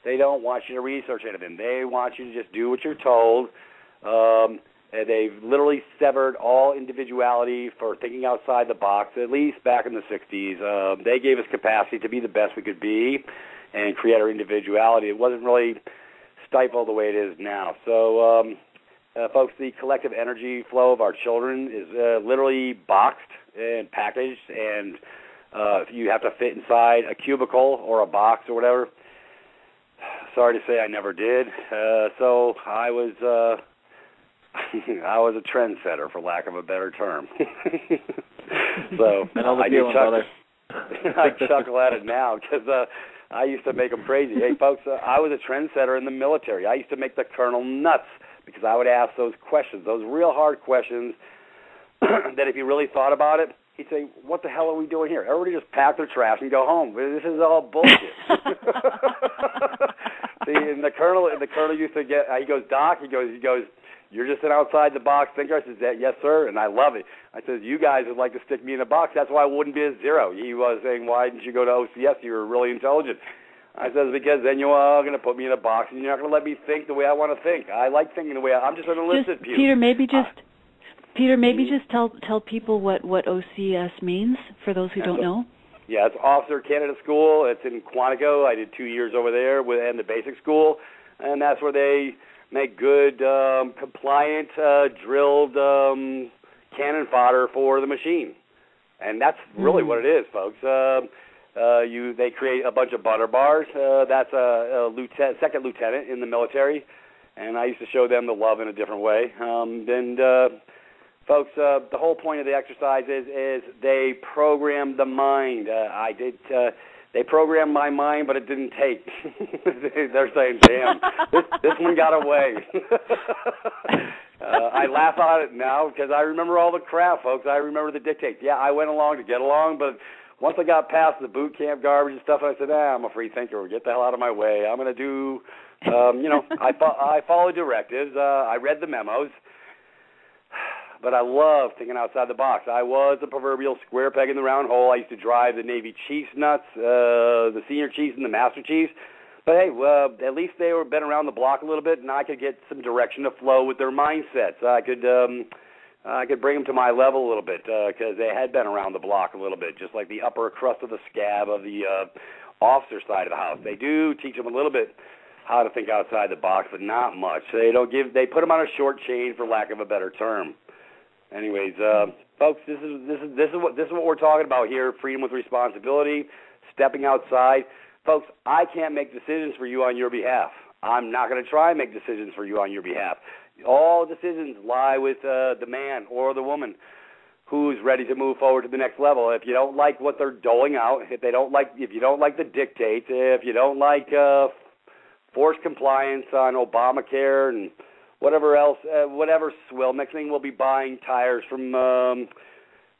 They don't want you to research anything. They want you to just do what you're told. They've literally severed all individuality for thinking outside the box, at least back in the 60s. They gave us capacity to be the best we could be and create our individuality. It wasn't really stifled the way it is now. So, folks, the collective energy flow of our children is literally boxed and packaged, and you have to fit inside a cubicle or a box or whatever. Sorry to say I never did. So I was a trendsetter, for lack of a better term. So I chuckle at it now because I used to make them crazy. Hey, folks, I was a trendsetter in the military. I used to make the colonel nuts because I would ask those questions, those real hard questions that if he really thought about it, he'd say, what the hell are we doing here? Everybody just pack their trash and go home. This is all bullshit. See, and the colonel used to get, he goes, Doc, he goes, you're just an outside-the-box thinker. I said, yes, sir, and I love it. I said, you guys would like to stick me in a box. That's why I wouldn't be a zero. He was saying, why didn't you go to OCS? You were really intelligent. I said, because then you are going to put me in a box, and you're not going to let me think the way I want to think. I like thinking the way I'm just an enlisted pew. Peter, maybe just tell people what OCS means for those who don't know. Yeah, it's Officer Candidate School. It's in Quantico. I did 2 years over there and the basic school, and that's where they make good, compliant, drilled cannon fodder for the machine. And that's really what it is, folks. They create a bunch of butter bars. That's a second lieutenant in the military, and I used to show them the love in a different way. Folks, the whole point of the exercise is they program the mind. They programmed my mind, but it didn't take. They're saying, damn, this one got away. I laugh at it now because I remember all the crap, folks. I remember the dictates. Yeah, I went along to get along, but once I got past the boot camp garbage and stuff, I said, I'm a free thinker. Get the hell out of my way. I'm going to do, I follow directives. I read the memos. But I love thinking outside the box. I was the proverbial square peg in the round hole. I used to drive the Navy chiefs nuts, the senior chiefs and the master chiefs. But hey, at least they were been around the block a little bit, and I could get some direction to flow with their mindsets. I could bring them to my level a little bit because they had been around the block a little bit, just like the upper crust of the scab of the officer side of the house. They do teach them a little bit how to think outside the box, but not much. They put them on a short chain, for lack of a better term. Anyways, folks, this is what we're talking about here: freedom with responsibility, stepping outside. Folks, I can't make decisions for you on your behalf. I'm not going to try and make decisions for you on your behalf. All decisions lie with the man or the woman who's ready to move forward to the next level. If you don't like what they're doling out, if you don't like the dictates, if you don't like forced compliance on Obamacare and whatever else, whatever swill mixing, we'll be buying tires from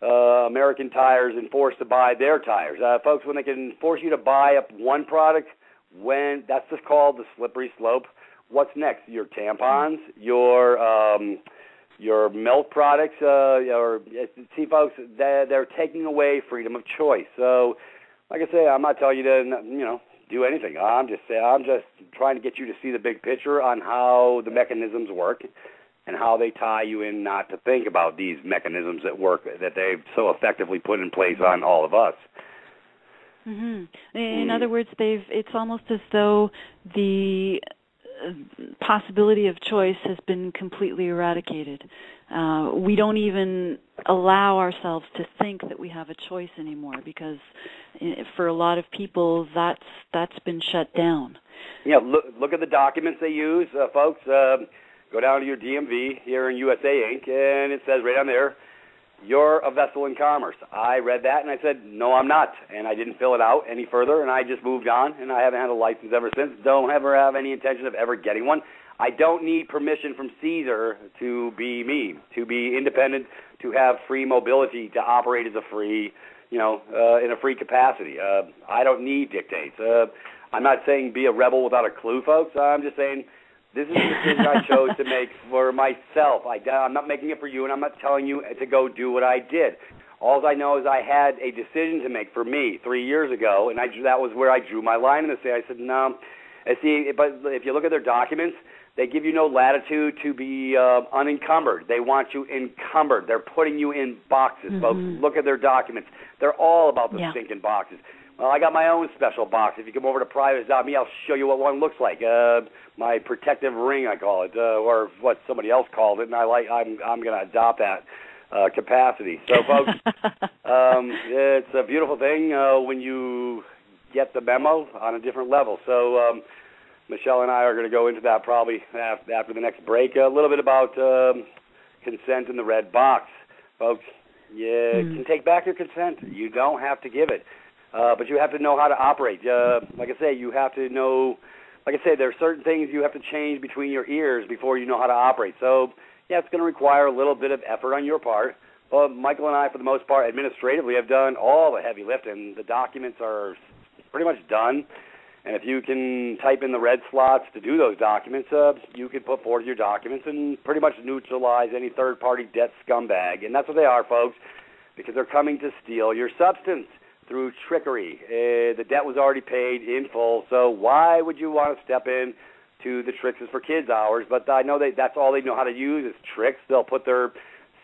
American Tires and forced to buy their tires. Folks, when they can force you to buy up one product, that's just called the slippery slope. What's next? Your tampons, your milk products. See, folks, they're taking away freedom of choice. So, like I say, I'm not telling you to, do anything. I'm just trying to get you to see the big picture on how the mechanisms work and how they tie you in not to think about these mechanisms that work, that they've so effectively put in place on all of us. Mm-hmm. In other words, it's almost as though the possibility of choice has been completely eradicated. We don't even allow ourselves to think that we have a choice anymore, because for a lot of people that's been shut down. Yeah, look at the documents they use, folks. Go down to your DMV here in USA Inc., and it says right on there, you're a vessel in commerce. I read that, and I said, no, I'm not. And I didn't fill it out any further, and I just moved on, and I haven't had a license ever since. Don't ever have any intention of ever getting one. I don't need permission from Caesar to be me, to be independent, to have free mobility, to operate as a free, in a free capacity. I don't need dictates. I'm not saying be a rebel without a clue, folks. I'm just saying this is the decision I chose to make for myself. I'm not making it for you, and I'm not telling you to go do what I did. All I know is I had a decision to make for me 3 years ago, and that was where I drew my line in the sand. I said, no. But if you look at their documents, they give you no latitude to be unencumbered. They want you encumbered. They're putting you in boxes, folks. Look at their documents. They're all about the stinking boxes. Well, I got my own special box. If you come over to private.me, I'll show you what one looks like. My protective ring, I call it, or what somebody else called it, and I'm going to adopt that capacity. So, folks, it's a beautiful thing when you get the memo on a different level. So, Michelle and I are going to go into that probably after the next break. A little bit about consent in the red box, folks. You can take back your consent. You don't have to give it. But you have to know how to operate. Like I say, you have to know, like I say, there are certain things you have to change between your ears before you know how to operate. So, yeah, it's going to require a little bit of effort on your part. Well, Michael and I, for the most part, administratively, have done all the heavy lifting. The documents are pretty much done. And if you can type in the red slots to do those documents, you can put forth your documents and pretty much neutralize any third-party debt scumbag. And that's what they are, folks, because they're coming to steal your substance through trickery. The debt was already paid in full, so why would you want to step in to the Tricks is for Kids hours? But I know that's all they know how to use is tricks. They'll put their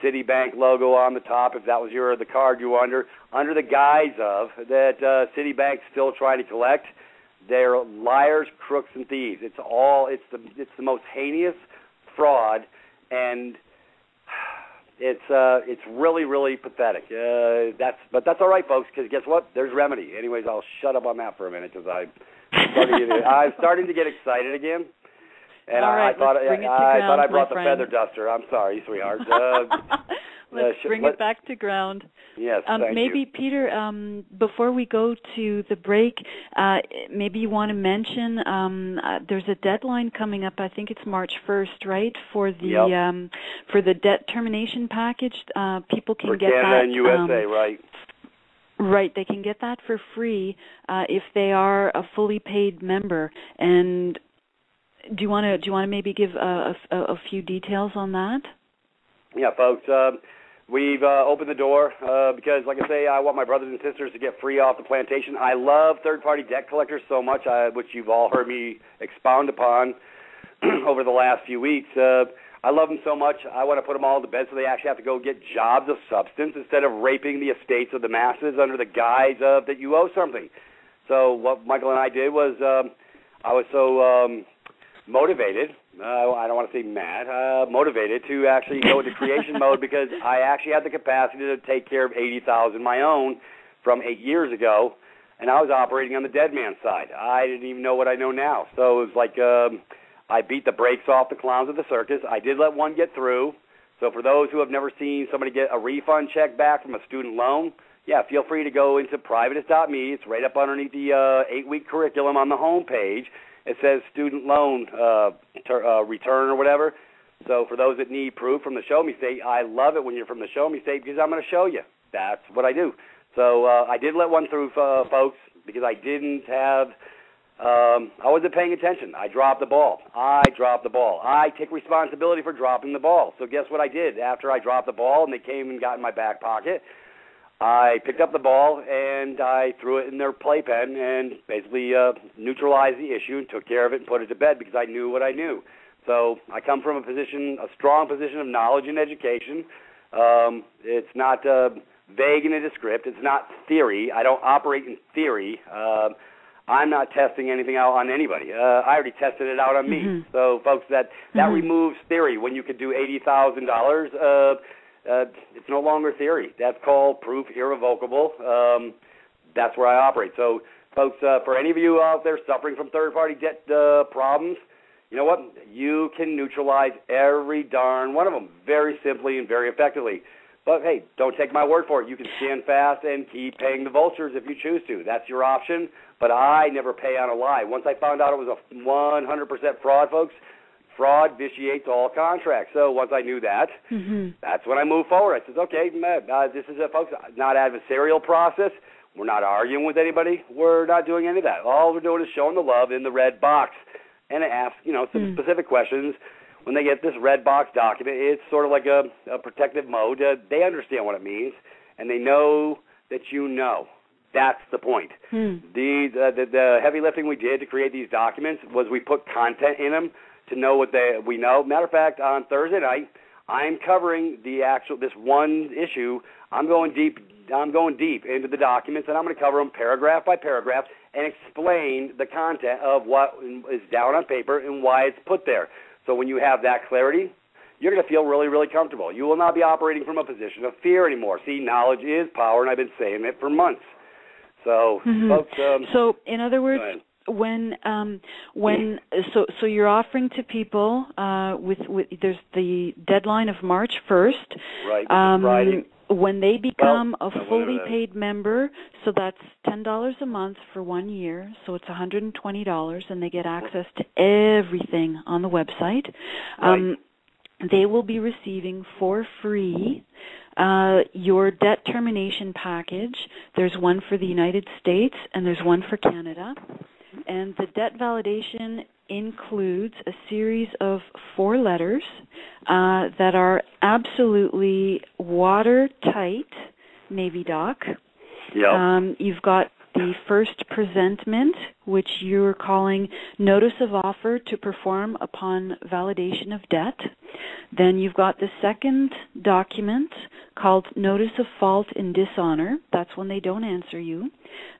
Citibank logo on the top, if that was the card you were under the guise of that Citibank's still trying to collect. They're liars, crooks, and thieves. It's the most heinous fraud, and it's really, really pathetic. But that's all right, folks, because guess what? There's remedy. Anyways, I'll shut up on that for a minute because I'm starting to get excited again. And all right, I thought I brought the friend. feather duster. I'm sorry, sweetheart. Let's bring it back to ground. Yes, thank maybe, you. Peter, before we go to the break, maybe you want to mention there's a deadline coming up. I think it's March 1st, right? For the debt termination package. People can for get Canada that. And USA, right? Right, they can get that for free if they are a fully paid member. And do you want to maybe give a few details on that? Yeah, folks. We've opened the door because, like I say, I want my brothers and sisters to get free off the plantation. I love third-party debt collectors so much, which you've all heard me expound upon over the last few weeks. I love them so much, I want to put them all to bed so they actually have to go get jobs of substance instead of raping the estates of the masses under the guise of that you owe something. So what Michael and I did was I was so motivated, I don't want to say mad, motivated to actually go into creation mode because I actually had the capacity to take care of 80,000 my own from 8 years ago, and I was operating on the dead man side. I didn't even know what I know now. So it was like I beat the brakes off the clowns of the circus. I did let one get through. So for those who have never seen somebody get a refund check back from a student loan, yeah, feel free to go into privatist.me. It's right up underneath the 8-week curriculum on the home page. It says student loan return or whatever. So for those that need proof from the Show Me State, I love it when you're from the Show Me State because I'm going to show you. That's what I do. So I did let one through, folks, because I didn't have I wasn't paying attention. I dropped the ball. I take responsibility for dropping the ball. So guess what I did? After I dropped the ball and they came and got in my back pocket, I picked up the ball and I threw it in their playpen and basically neutralized the issue and took care of it and put it to bed because I knew what I knew. So I come from a strong position of knowledge and education. It's not vague in a script. It's not theory. I don't operate in theory. I'm not testing anything out on anybody. I already tested it out on me. So, folks, that removes theory. When you could do $80,000, it's no longer theory. That's called proof irrevocable. That's where I operate. So, folks, for any of you out there suffering from third-party debt problems, you know what? You can neutralize every darn one of them very simply and very effectively. But, hey, don't take my word for it. You can stand fast and keep paying the vultures if you choose to. That's your option. But I never pay on a lie. Once I found out it was a 100% fraud, folks, fraud vitiates all contracts. So once I knew that, that's when I moved forward. I said, okay, this is, folks, not adversarial process. We're not arguing with anybody. We're not doing any of that. All we're doing is showing the love in the red box. And it asks, some specific questions. When they get this red box document, it's sort of like a protective mode. They understand what it means, and they know that you know. That's the point. The heavy lifting we did to create these documents was we put content in them to know what we know. Matter of fact, on Thursday night, I'm covering this one issue. I'm going deep into the documents, and I'm going to cover them paragraph by paragraph and explain the content of what is down on paper and why it's put there. So when you have that clarity, you're going to feel really, really comfortable. You will not be operating from a position of fear anymore. See, knowledge is power, and I've been saying it for months. So, folks. So, in other words, so you're offering to people with there's the deadline of March 1st. Right. Friday. When they become a fully paid member, so that's $10 a month for 1 year, so it's $120, and they get access to everything on the website. They will be receiving for free your debt termination package. There's one for the United States and there's one for Canada. And the debt validation includes a series of 4 letters that are absolutely watertight, Navy Doc. Yep. You've got the first presentment, which you're calling Notice of Offer to Perform Upon Validation of Debt. Then you've got the second document called Notice of Fault and Dishonor. That's when they don't answer you.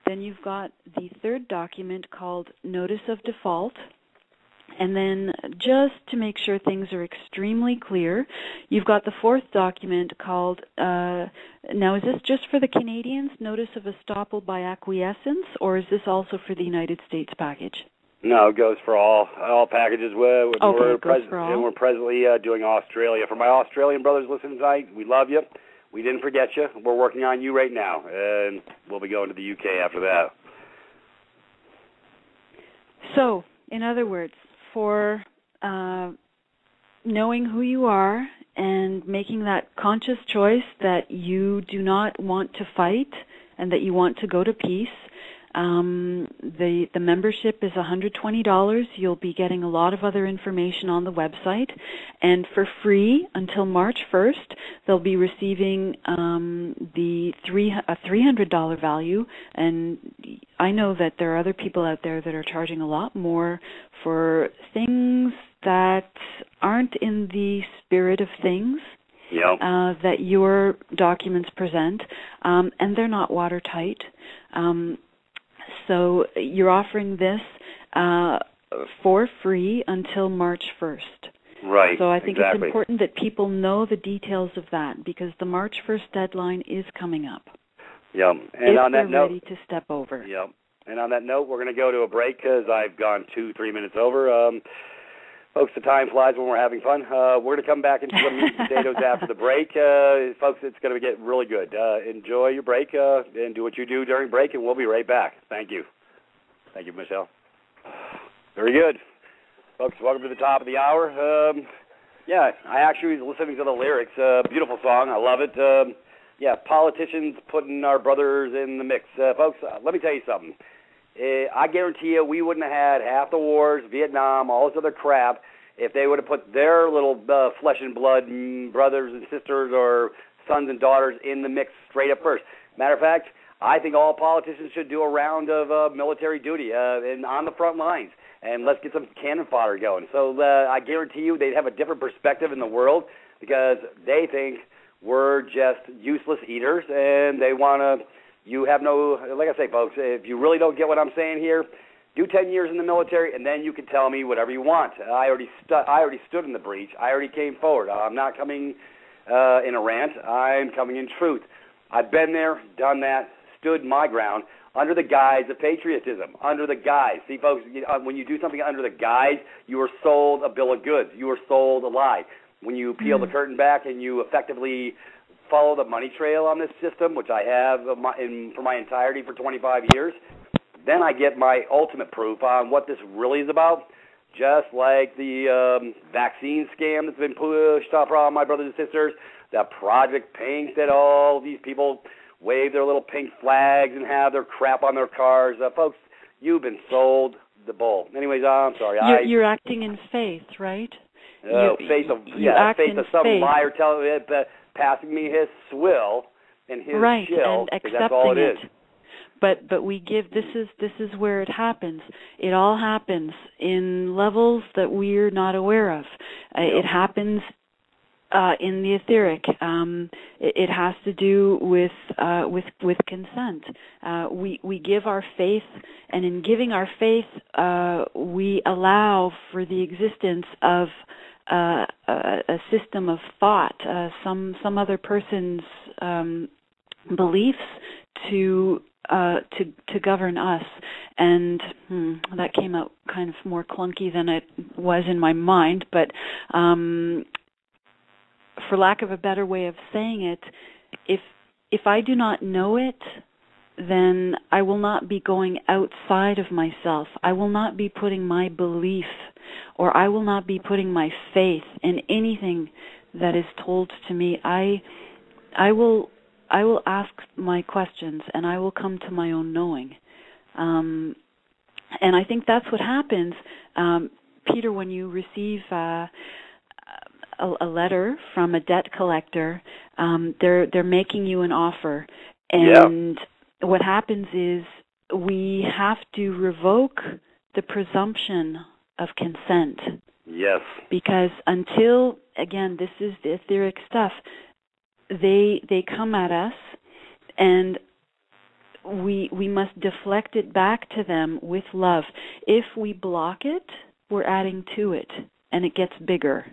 Then you've got the third document called Notice of Default. And then just to make sure things are extremely clear, you've got the fourth document called, now is this just for the Canadians, Notice of Estoppel by Acquiescence, or is this also for the United States package? No, it goes for all packages. We're presently doing Australia. For my Australian brothers listening tonight, we love you. We didn't forget you. We're working on you right now, and we'll be going to the UK after that. So, in other words, for knowing who you are and making that conscious choice that you do not want to fight and that you want to go to peace, the membership is $120. You'll be getting a lot of other information on the website. And for free until March 1st, they'll be receiving a $300 value. And I know that there are other people out there that are charging a lot more for things that aren't in the spirit of things. Yep. That your documents present, and they're not watertight. So you're offering this for free until March 1st. Right. So I think it's important that people know the details of that because the March 1st deadline is coming up. Yep. And on that note, ready to step over. Yep. And on that note, we're going to go to a break because I've gone 2-3 minutes over. Folks, the time flies when we're having fun. We're going to come back into some meat and potatoes after the break. Folks, it's going to get really good. Enjoy your break and do what you do during break, and we'll be right back. Thank you. Thank you, Michelle. Very good. Folks, welcome to the top of the hour. I actually was listening to the lyrics. Beautiful song. I love it. Politicians putting our brothers in the mix. Folks, let me tell you something. I guarantee you we wouldn't have had half the wars, Vietnam, all this other crap, if they would have put their little flesh and blood brothers and sisters or sons and daughters in the mix straight up first. Matter of fact, I think all politicians should do a round of military duty and on the front lines, and let's get some cannon fodder going. So I guarantee you they'd have a different perspective in the world because they think we're just useless eaters, and they want to, you have no, like I say, folks, if you really don't get what I'm saying here, do 10 years in the military, and then you can tell me whatever you want. I already stood in the breach. I already came forward. I'm not coming in a rant. I'm coming in truth. I've been there, done that, stood my ground under the guise of patriotism, under the guise. See, folks, when you do something under the guise, you are sold a bill of goods. You are sold a lie. When you peel the curtain back and you effectively follow the money trail on this system, which I have for my entirety for 25 years, then I get my ultimate proof on what this really is about, just like the vaccine scam that's been pushed on my brothers and sisters, that Project Pink that all these people wave their little pink flags and have their crap on their cars. Folks, you've been sold the bull. Anyways, I'm sorry. You're acting in faith, right? Faith of some liar passing me his swill and his shill, and accepting that's all it is. But we give, this is where it happens. It all happens in levels that we're not aware of. It happens in the etheric. It has to do with consent. We give our faith, and in giving our faith, we allow for the existence of a system of thought, some other person's beliefs to govern us, and that came out kind of more clunky than it was in my mind, but for lack of a better way of saying it, if I do not know it, then I will not be going outside of myself. I will not be putting my belief, or I will not be putting my faith in anything that is told to me. I will ask my questions, and I will come to my own knowing. And I think that's what happens, Peter, when you receive a letter from a debt collector. They're making you an offer, and what happens is we have to revoke the presumption of consent. Yes. Because until, again, this is the etheric stuff, they come at us, and we must deflect it back to them with love. If we block it, we're adding to it, and it gets bigger.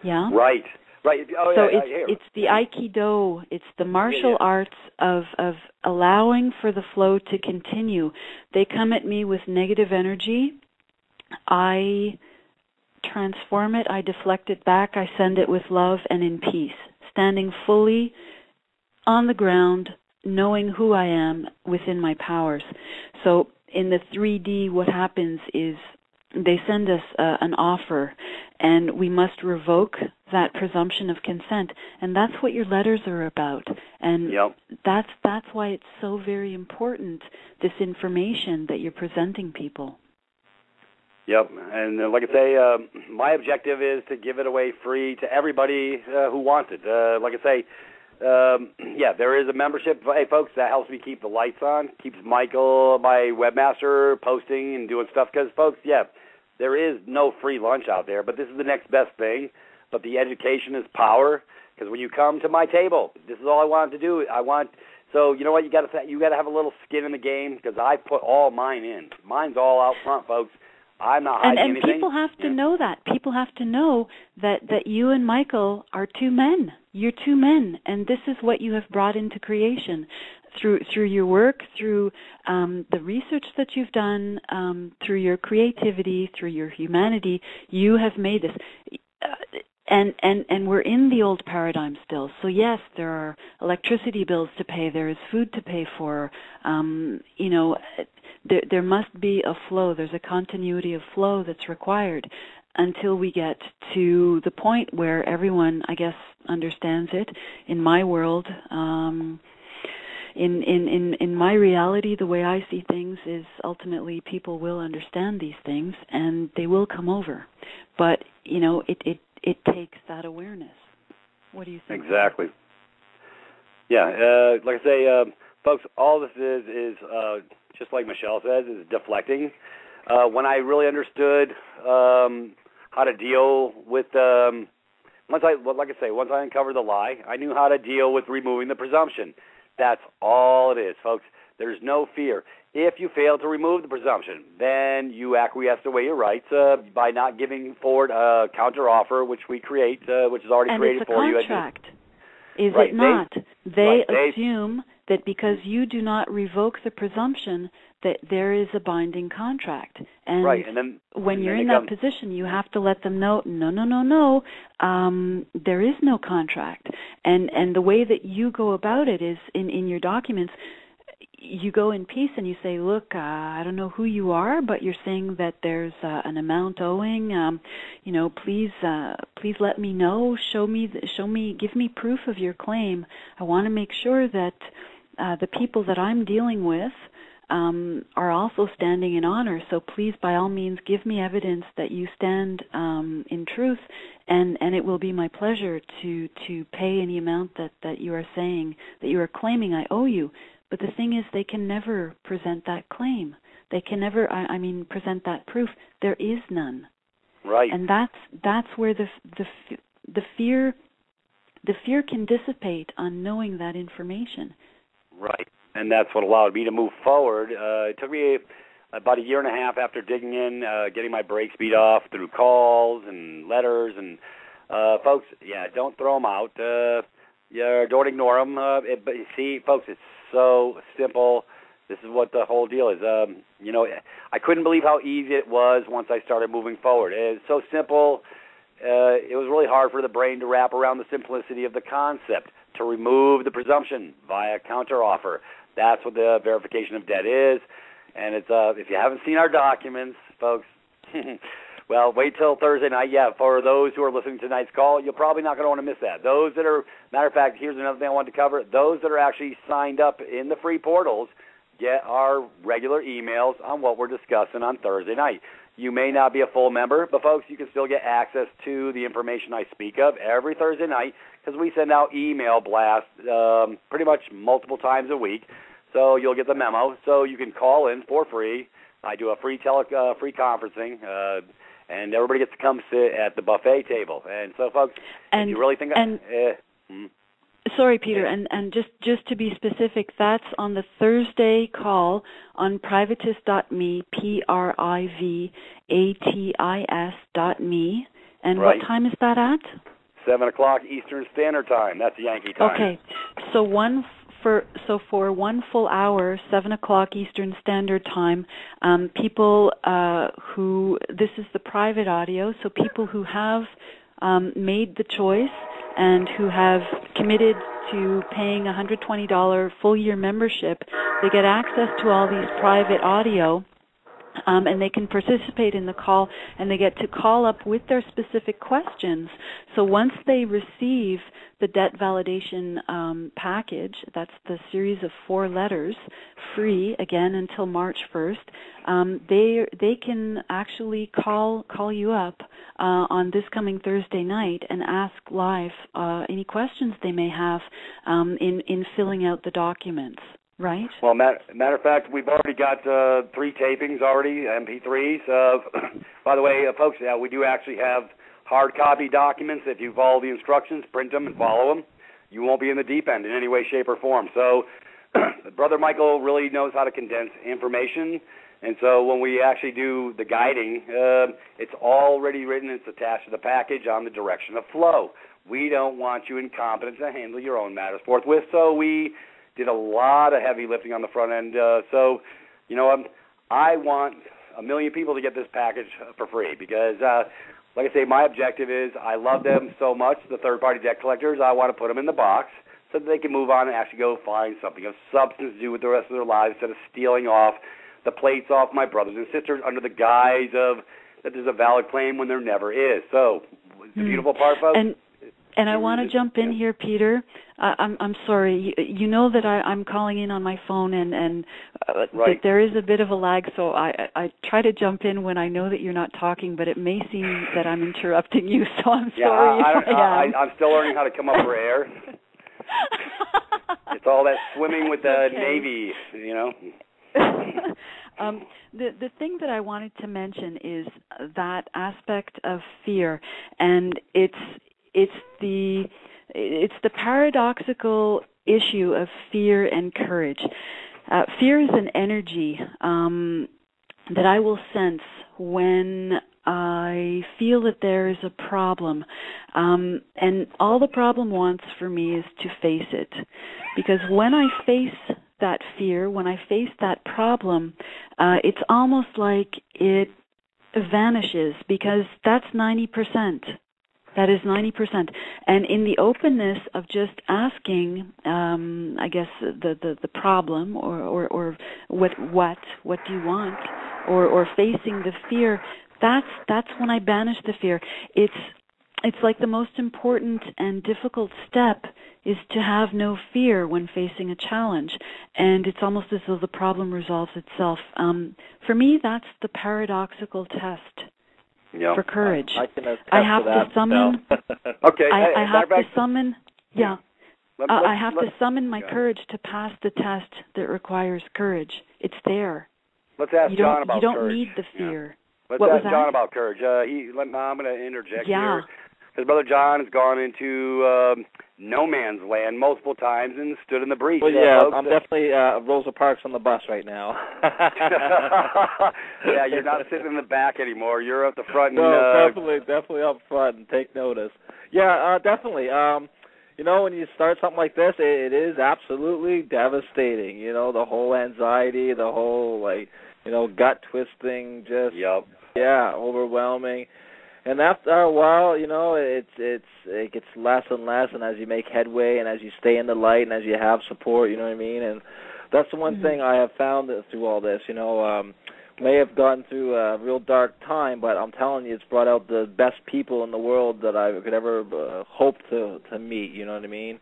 Yeah? Right. Oh, so it's the Aikido, it's the martial arts of allowing for the flow to continue. They come at me with negative energy. I transform it, I deflect it back, I send it with love and in peace, standing fully on the ground, knowing who I am within my powers. So in the 3D, what happens is they send us an offer, and we must revoke that presumption of consent, and that's what your letters are about. And that's why it's so very important, this information that you're presenting people. Yep, and like I say, my objective is to give it away free to everybody who wants it. Like I say, there is a membership, hey folks, that helps me keep the lights on, keeps Michael, my webmaster, posting and doing stuff, because folks, there is no free lunch out there, but this is the next best thing. But the education is power, because when you come to my table, this is all I wanted to do. So you know what, you got to have a little skin in the game, because I put all mine in. Mine's all out front, folks. I'm not hiding anything. And people have to know that. People have to know that you and Michael are two men. You're two men, and this is what you have brought into creation through your work, through the research that you've done, through your creativity, through your humanity. You have made this. And we're in the old paradigm still. So yes, there are electricity bills to pay. There is food to pay for. There must be a flow. There's a continuity of flow that's required until we get to the point where everyone, I guess, understands it. In my world, in my reality, the way I see things is ultimately people will understand these things and they will come over. But it takes that awareness. What do you think? Exactly. Yeah, like I say, folks, all this is just like Michelle says, is deflecting. When I really understood how to deal with once I uncovered the lie, I knew how to deal with removing the presumption. That's all it is, folks. There's no fear. If you fail to remove the presumption, then you acquiesce away your rights by not giving forward a counteroffer, which we create, which is already created for you. And it's a contract, is it not? They assume that because you do not revoke the presumption, that there is a binding contract. And, when you're in that position, you have to let them know, no, there is no contract. And the way that you go about it is in your documents, you go in peace and you say, look, I don't know who you are, but you're saying that there's an amount owing. Please let me know. Show me, give me proof of your claim. I want to make sure that the people that I'm dealing with are also standing in honor. So please, by all means, give me evidence that you stand in truth, and it will be my pleasure to pay any amount that you are saying, that you are claiming I owe you. But the thing is, they can never present that claim. They can never, present that proof. There is none. Right. And that's where the fear can dissipate on knowing that information. Right. And that's what allowed me to move forward. It took me about a year and a half after digging in, getting my brakes beat off through calls and letters. And folks, don't throw them out. Don't ignore them. But you see, folks, it's so simple. This is what the whole deal is. I couldn't believe how easy it was once I started moving forward. It's so simple. It was really hard for the brain to wrap around the simplicity of the concept, to remove the presumption via counteroffer. That's what the verification of debt is. And it's if you haven't seen our documents, folks, well, wait till Thursday night. Yeah, for those who are listening to tonight's call, you're probably not going to want to miss that. Those that are, matter of fact, here's another thing I wanted to cover. Those that are actually signed up in the free portals get our regular emails on what we're discussing on Thursday night. You may not be a full member, but, folks, you can still get access to the information I speak of every Thursday night because we send out email blasts pretty much multiple times a week. So you'll get the memo. So you can call in for free. I do a free conferencing, and everybody gets to come sit at the buffet table. And so, folks, if you really think Sorry, Peter, and just to be specific, that's on the Thursday call on privatis.me, privatis.me. And right. What time is that at? 7 o'clock Eastern Standard Time. That's Yankee time. Okay, so for 1 full hour, 7 o'clock Eastern Standard Time, people who, this is the private audio, so people who have made the choice and who have committed to paying $120 full-year membership, they get access to all these private audio, and they can participate in the call, and they get to call up with their specific questions. So once they receive the debt validation package, that's the series of 4 letters, free, again, until March 1st, they can actually call you up on this coming Thursday night and ask live any questions they may have in filling out the documents. Right. Well, matter of fact, we've already got 3 tapings already, MP3s. By the way, folks, we do actually have hard copy documents. If you follow the instructions, print them and follow them, you won't be in the deep end in any way, shape, or form. So Brother Michael really knows how to condense information. And so when we actually do the guiding, it's already written. It's attached to the package on the direction of flow. We don't want you incompetent to handle your own matters forthwith. So we did a lot of heavy lifting on the front end. I want 1 million people to get this package for free because, like I say, my objective is I love them so much, the third-party debt collectors, I want to put them in the box so that they can move on and actually go find something of substance to do with the rest of their lives instead of stealing off the plates off my brothers and sisters under the guise of that there's a valid claim when there never is. So the beautiful part, folks. And I want to jump in here, Peter. I'm sorry. You know that I'm calling in on my phone, and right. There is a bit of a lag, so I try to jump in when I know that you're not talking, but it may seem that I'm interrupting you, so I'm sorry. I'm still learning how to come up for air. It's all that swimming with the Okay. Navy, you know. The thing that I wanted to mention is that aspect of fear, and it's the paradoxical issue of fear and courage. Fear is an energy that I will sense when I feel that there is a problem, and all the problem wants for me is to face it, because when I face that fear, when I face that problem, it's almost like it vanishes, because that's 90%. That is 90%. And in the openness of just asking, I guess, the problem or what do you want, or facing the fear, that's when I banish the fear. It's like the most important and difficult step is to have no fear when facing a challenge, and it's almost as though the problem resolves itself. For me, that's the paradoxical test for courage. I can attest I have to summon. Okay, I have to summon. Yeah. I have to summon my courage to pass the test that requires courage. It's there. Let's ask John about courage. You don't need the fear. Let's what ask was John that? about courage. I'm going to interject Yeah. here. His brother John has gone into no man's land multiple times and stood in the breach. Well, yeah, folks. I'm definitely Rosa Parks on the bus right now. Yeah, you're not sitting in the back anymore. You're at the front. No, definitely up front and take notice. Yeah, definitely. You know, when you start something like this, it is absolutely devastating. You know, the whole anxiety, the whole, like, you know, gut twisting, just, yeah, overwhelming. And after a while, you know, it gets less and less, and as you make headway and as you stay in the light and as you have support, you know what I mean? And that's the one thing I have found through all this, you know. May have gone through a real dark time, but I'm telling you, it's brought out the best people in the world that I could ever hope to meet, you know what I mean?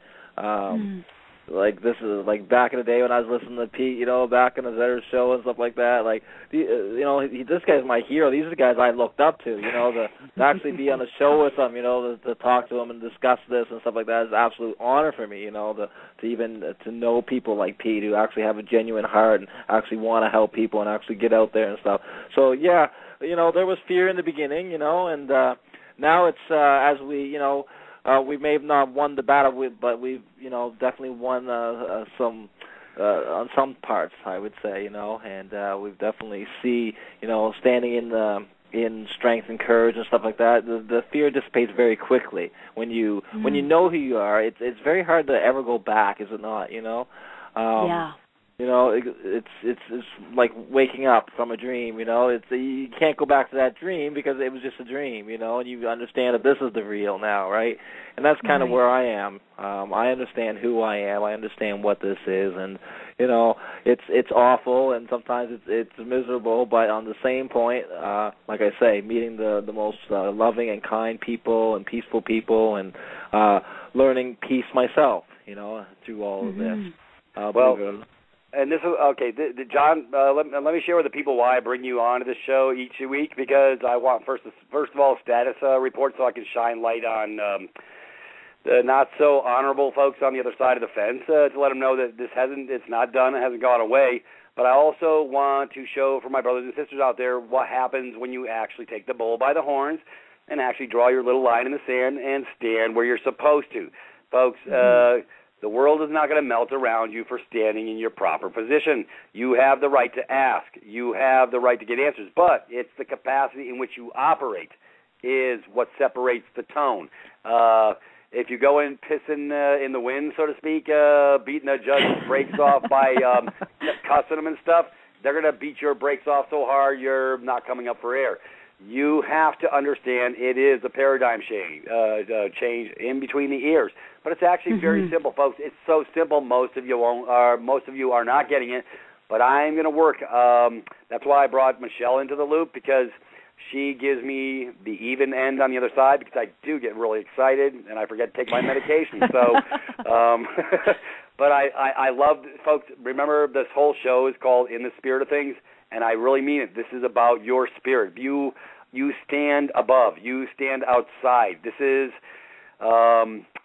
Like, this is, like, back in the day when I was listening to Pete, you know, back in the Zetter show and stuff like that, like, you know, this guy's my hero. These are the guys I looked up to, you know, to actually be on the show with them, you know, to talk to them and discuss this and stuff like that is an absolute honor for me, you know, to even to know people like Pete who actually have a genuine heart and actually want to help people and actually get out there and stuff. So, yeah, you know, there was fear in the beginning, you know, and now it's, as we, you know, we may have not won the battle, but we've, you know, definitely won some on some parts, I would say, you know, and we've definitely see, you know, standing in strength and courage and stuff like that. The fear dissipates very quickly when you know who you are. It's very hard to ever go back, is it not? You know. Yeah. You know, it's like waking up from a dream. You know, you can't go back to that dream because it was just a dream. You know, and you understand that this is the real now, right? And that's kind of where I am. I understand who I am. I understand what this is, and you know, it's awful, and sometimes it's miserable. But on the same point, like I say, meeting the most loving and kind people and peaceful people, and learning peace myself. You know, through all of this. And this is okay, John. Let me share with the people why I bring you on to this show each week, because I want first of all status report so I can shine light on the not so honorable folks on the other side of the fence to let them know that it's not done, it hasn't gone away. But I also want to show for my brothers and sisters out there what happens when you actually take the bull by the horns and actually draw your little line in the sand and stand where you're supposed to, folks. The world is not going to melt around you for standing in your proper position. You have the right to ask. You have the right to get answers. But it's the capacity in which you operate is what separates the tone. If you go in pissing in the wind, so to speak, beating the judge's brakes off by cussing them and stuff, they're going to beat your brakes off so hard you're not coming up for air. You have to understand it is a paradigm change in between the ears. But it's actually very simple, folks. It's so simple. Most of you are not getting it. But I'm going to work. That's why I brought Michelle into the loop, because she gives me the even end on the other side, because I do get really excited and I forget to take my medication. So, but I love, folks, remember this whole show is called In the Spirit of Things, and I really mean it. This is about your spirit. You stand above. You stand outside. This is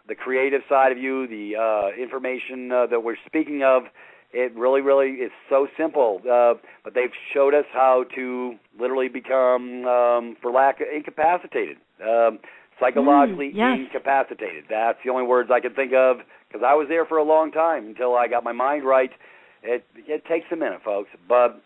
the creative side of you, the information that we're speaking of. It really, really is so simple. But they've showed us how to literally become, for lack of, incapacitated, psychologically incapacitated. That's the only words I can think of, because I was there for a long time until I got my mind right. It takes a minute, folks, but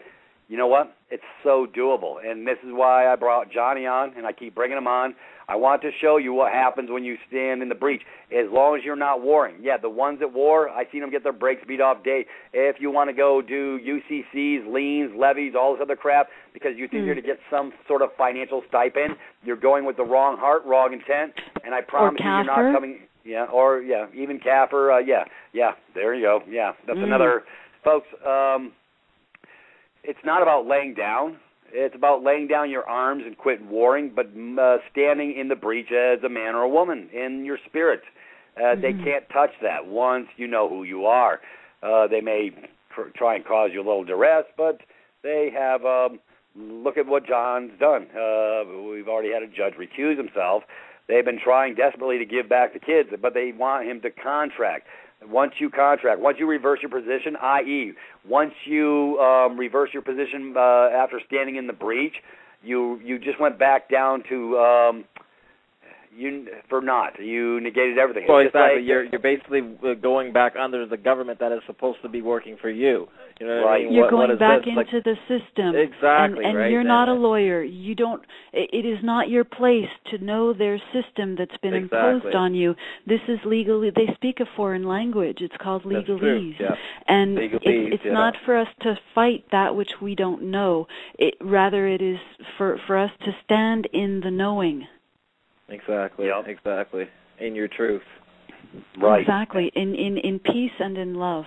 you know what? It's so doable, and this is why I brought Johnny on, and I keep bringing him on. I want to show you what happens when you stand in the breach, as long as you're not warring. Yeah, the ones that war, I've seen them get their brakes beat off day. If you want to go do UCCs, liens, levies, all this other crap, because you think you're to get some sort of financial stipend, you're going with the wrong heart, wrong intent, and I promise you you're not coming... Yeah, or, even CAFR, there you go. Yeah, that's another... Folks, it's not about laying down. It's about laying down your arms and quit warring, but standing in the breach as a man or a woman in your spirit. They can't touch that once you know who you are. They may try and cause you a little duress, but they have, look at what John's done. We've already had a judge recuse himself. They've been trying desperately to give back the kids, but they want him to contract. Once you contract, once you reverse your position, i.e., once you reverse your position after standing in the breach, you just went back down to you negated everything. Well, exactly. You're basically going back under the government that is supposed to be working for you. You know what I mean? You're going back into the system. Exactly. And right? you're not a lawyer. You don't. It is not your place to know their system that's been imposed on you. This is legally. They speak a foreign language. It's called legalese. That's true. Yeah. And it's not for us to fight that which we don't know. Rather, it is for us to stand in the knowing. Exactly. Yep. Exactly. In your truth. Right. Exactly. In peace and in love.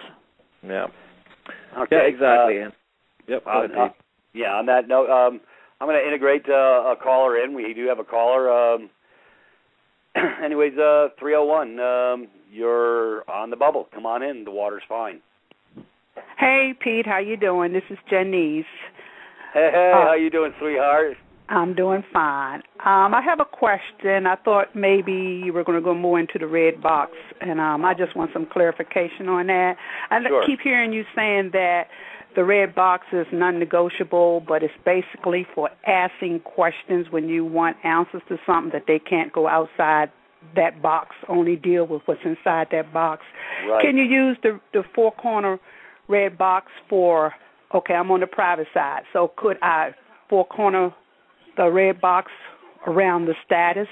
Yeah. Okay. Yeah, exactly. Yep. On that note, I'm going to integrate a caller in. We do have a caller. Anyways, 301, you're on the bubble. Come on in. The water's fine. Hey, Pete. How you doing? This is Janice. Hey, how you doing, sweetheart? I'm doing fine. I have a question. I thought maybe you were going to go more into the red box, and I just want some clarification on that. I keep hearing you saying that the red box is non-negotiable, but it's basically for asking questions when you want answers to something that they can't go outside that box, only deal with what's inside that box. Right. Can you use the four-corner red box for, okay, I'm on the private side, so could I four-corner the red box around the status,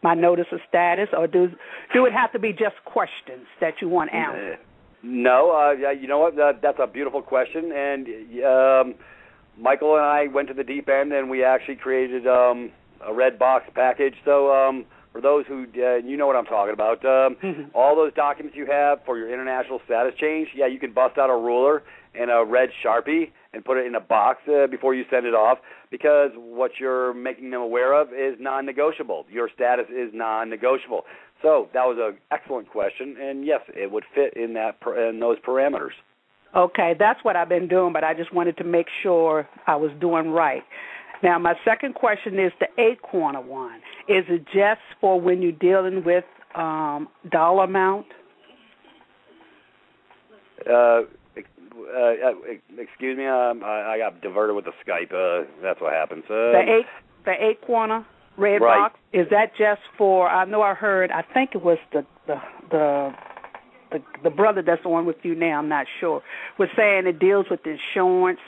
my notice of status, or do it have to be just questions that you want answered? No, you know what? That's a beautiful question, and Michael and I went to the deep end, and we actually created a red box package. So for those who, you know what I'm talking about, all those documents you have for your international status change, you can bust out a ruler and a red Sharpie and put it in a box before you send it off, because what you're making them aware of is non-negotiable. Your status is non-negotiable. So that was an excellent question, and yes, it would fit in those parameters. Okay, that's what I've been doing, but I just wanted to make sure I was doing right. Now, my second question is the 8-corner one. Is it just for when you're dealing with dollar amount? Excuse me, I got diverted with the Skype. That's what happens. The 8-corner red box, is that just for? I know I heard. I think it was the brother that's on with you now. I'm not sure. Was saying it deals with insurance,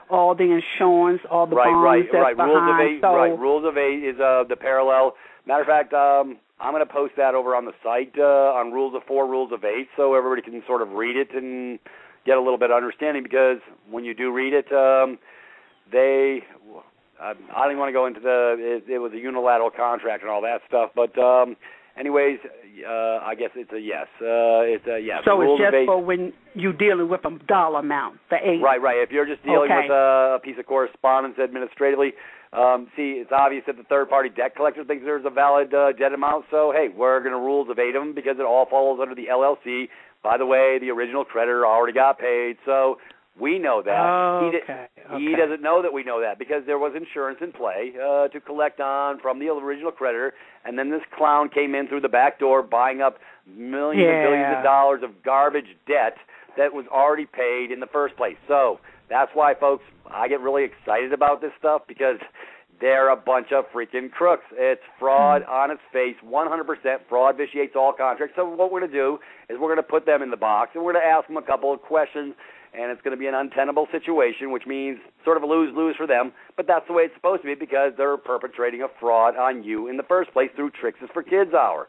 all the insurance, all the bonds that's behind. Rules of 8 is the parallel. Matter of fact, I'm going to post that over on the site on Rules of 4, Rules of 8, so everybody can sort of read it and get a little bit of understanding, because when you do read it, I don't even want to go into it was a unilateral contract and all that stuff, but anyways, I guess it's a yes. It's a yes. So it's just for when you're dealing with a dollar amount, the 8. Right. If you're just dealing with a piece of correspondence administratively, see, it's obvious that the third-party debt collector thinks there's a valid debt amount, so, hey, we're going to rules of 8 them because it all falls under the LLC. By the way, the original creditor already got paid, so We know that. Oh, He doesn't know that we know that because there was insurance in play to collect on from the original creditor, and then this clown came in through the back door buying up millions and billions of dollars of garbage debt that was already paid in the first place. So that's why, folks, I get really excited about this stuff because they're a bunch of freaking crooks. It's fraud on its face, 100% fraud vitiates all contracts. So what we're going to do is we're going to put them in the box, and we're going to ask them a couple of questions, and it's going to be an untenable situation, which means sort of a lose-lose for them, but that's the way it's supposed to be because they're perpetrating a fraud on you in the first place through Tricks is for Kids Hour.